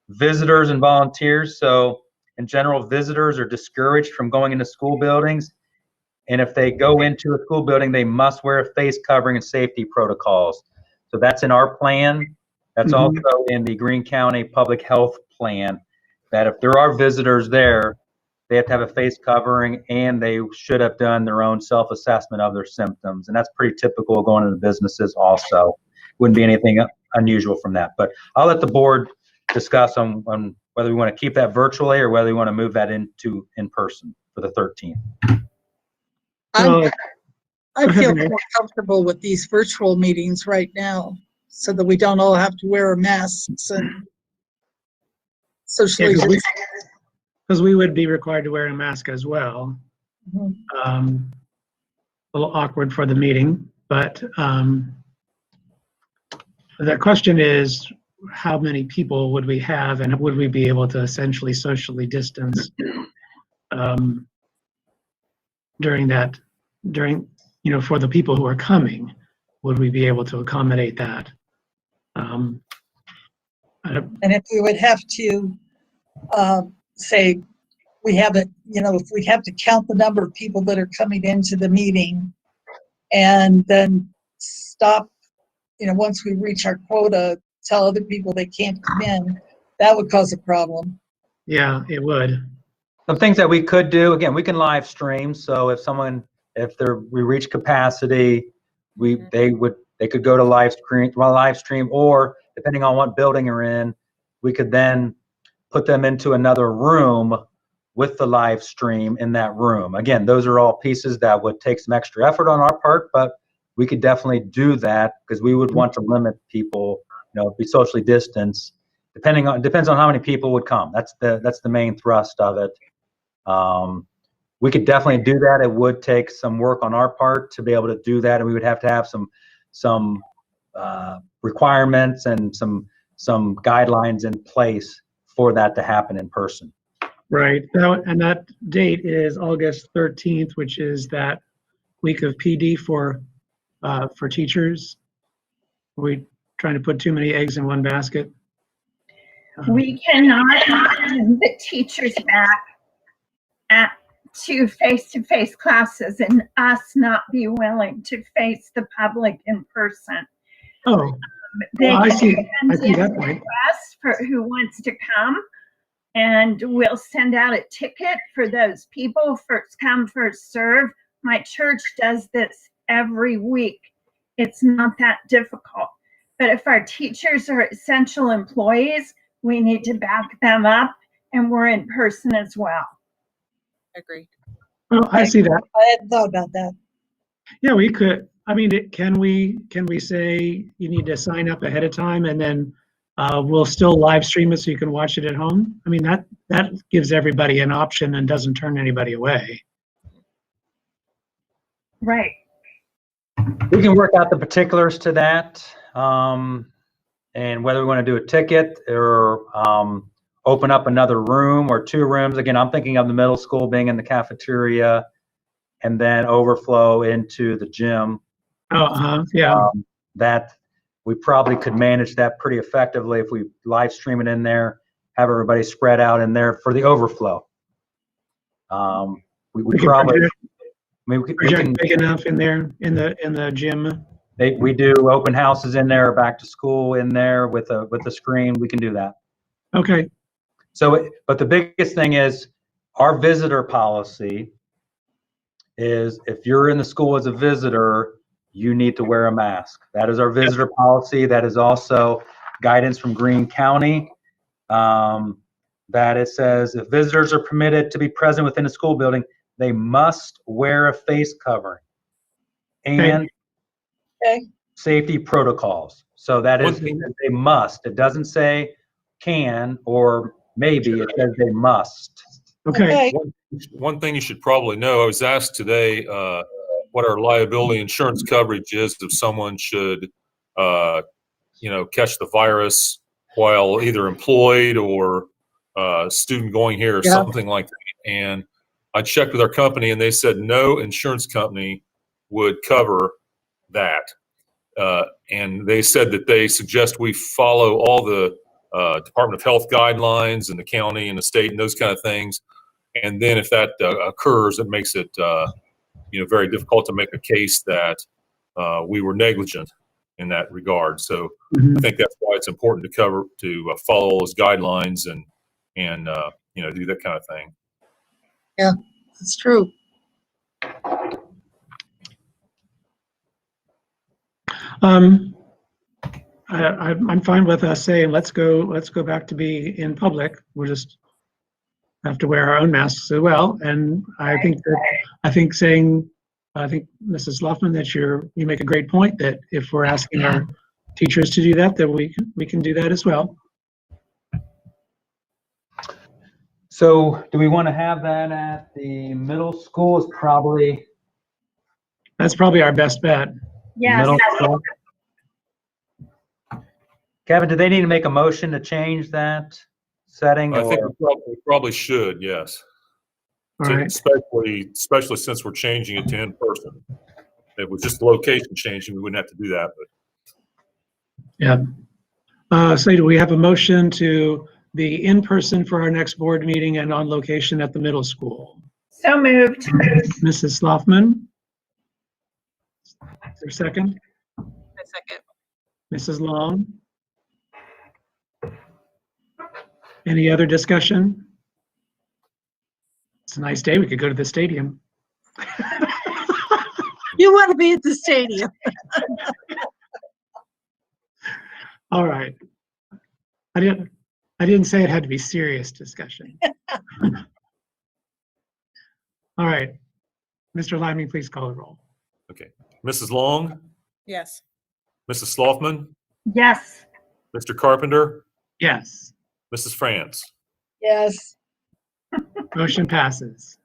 visitors and volunteers. So in general, visitors are discouraged from going into school buildings. And if they go into a school building, they must wear a face covering and safety protocols. So that's in our plan. That's also in the Greene County Public Health plan, that if there are visitors there, they have to have a face covering, and they should have done their own self-assessment of their symptoms. And that's pretty typical going into businesses also. Wouldn't be anything unusual from that. But I'll let the board discuss on whether we want to keep that virtually or whether we want to move that into in person for the 13th. So I Go ahead, feel Renee. more comfortable with these virtual meetings right now so that we don't all have to wear masks and socially distance. Because we would be required to wear a mask as well. Mhm. A little awkward for the meeting, but the question is, how many people would we have, and would we be able to essentially socially distance during for the people who are coming? Would we be able to accommodate that? And if we would have to say, we have it, if we have to count the number of people that are coming into the meeting and then stop, once we reach our quota, tell other people they can't come in, that would cause a problem. Yeah, it would. Some things that we could do, again, we can live stream. So if we reach capacity, they could go to live stream, or depending on what building you're in, we could then put them into another room with the live stream in that room. Again, those are all pieces that would take some extra effort on our part, but we could definitely do that because we would want to limit people, be socially distanced. Depends on how many people would come. That's the main thrust of it. We could definitely do that. It would take some work on our part to be able to do that, and we would have to have some requirements and some guidelines in place for that to happen in person. Right. And that date is August 13th, which is that week of PD for teachers. Are we trying to put too many eggs in one basket? We cannot send the teachers back to face-to-face classes and us not be willing to face the public in person. Oh, They I see send that in point. requests for who wants to come, and we'll send out a ticket for those people, first come, first serve. My church does this every week. It's not that difficult. But if our teachers are essential employees, we need to back them up, and we're in person as well. Agree. Well, I see that. I hadn't thought about that. Yeah, we could. I mean, can we say you need to sign up ahead of time, and then we'll still live stream it so you can watch it at home? I mean, that gives everybody an option and doesn't turn anybody away. Right. We can work out the particulars to that, and whether we want to do a ticket or open up another room or two rooms. Again, I'm thinking of the middle school being in the cafeteria and then overflow into the gym. Yeah. That we probably could manage that pretty effectively if we live stream it in there, have everybody spread out in there for the overflow. We probably. Project can big enough in there in the gym. We do open houses in there, back to school in there with a screen. We can do that. Okay. So, but the biggest thing is our visitor policy is if you're in the school as a visitor, you need to wear a mask. That is our visitor policy. That is also guidance from Greene County. That it says if visitors are permitted to be present within a school building, they must wear a face covering and safety protocols. So that is, they must. It doesn't say can or maybe, it says they must. Okay. One thing you should probably know, I was asked today what our liability insurance coverage is if someone should, catch the virus while either employed or a student going here or something like that. And I checked with our company and they said no insurance company would cover that. And they said that they suggest we follow all the Department of Health guidelines and the county and the state and those kind of things. And then if that occurs, it makes it very difficult to make a case that we were negligent in that regard. So I think that's why it's important to follow all those guidelines and do that kind of thing. Yeah, that's true. I'm fine with us saying let's go back to be in public. We'll just have to wear our own masks as well. And I think saying I think, Mrs. Luffman, that you make a great point that if we're asking our teachers to do that, we can do that as well. So do we want to have that at the middle school? Is probably That's probably our best bet. Yes. middle school. Kevin, do they need to make a motion to change that setting? I think or- we probably should, yes. All right. Especially since we're changing it to in-person. If it was just location changing, we wouldn't have to do that, but Yeah. So do we have a motion to be in person for our next board meeting and on location at the middle school? So moved. Mrs. Sloughman? Is there a second? A second. Mrs. Long? Any other discussion? It's a nice day. We could go to the stadium. You want to be at the stadium. All right. I didn't say it had to be serious discussion. All right. Mr. Liming, please call the roll. okay. Mrs. Long, Yes. Mrs. Sloughman, Yes. Mr. Carpenter, Yes, Mrs. France. Yes. motion passes.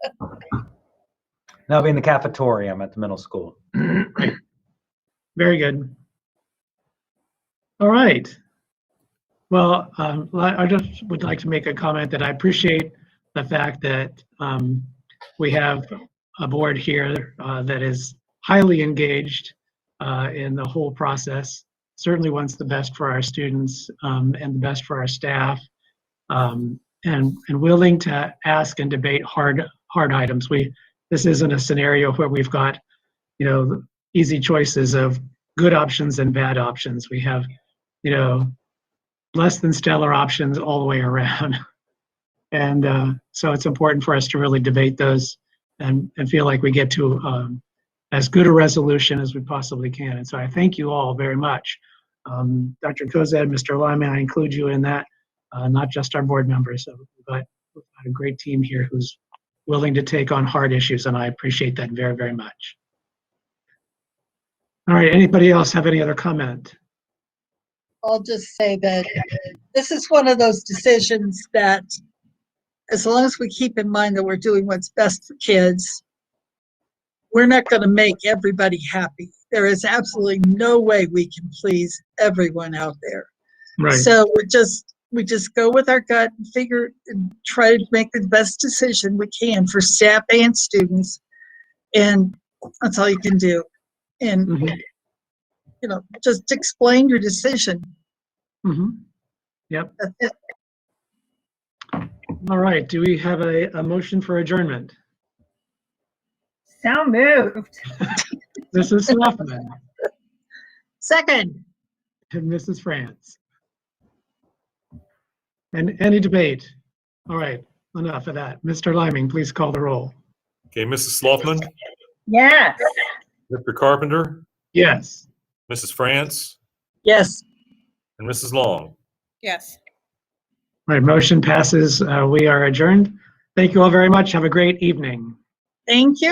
That'll be in the cafeteria. I'm at the middle school. Very good. All right. Well, I just would like to make a comment that I appreciate the fact that we have a board here that is highly engaged in the whole process, certainly wants the best for our students and the best for our staff, and willing to ask and debate hard items. This isn't a scenario where we've got, easy choices of good options and bad options. We have, less than stellar options all the way around. And so it's important for us to really debate those and feel like we get to as good a resolution as we possibly can. And so I thank you all very much. Dr. Kozad, Mr. Lyman, I include you in that, not just our board members, but we've got a great team here who's willing to take on hard issues, and I appreciate that very, very much. All right, anybody else have any other comment? I'll just say that this is one of those decisions that, as long as we keep in mind that we're doing what's best for kids, we're not going to make everybody happy. There is absolutely no way we can please everyone out there. Right. So we just go with our gut and try to make the best decision we can for staff and students, and that's all you can do. And Mhm. Just explain your decision. Mm-hmm. Yep. That's it. All right. Do we have a motion for adjournment? So moved. Mrs. Sloughman Second. and Mrs. France. And any debate? All right. Enough of that. Mr. Liming, please call the roll. Okay, Mrs. Sloughman, Yes. Mr. Carpenter, Yes. Mrs. France, Yes. and Mrs. Long. Yes. All right. Motion passes. We are adjourned. Thank you all very much. Have a great evening. Thank you.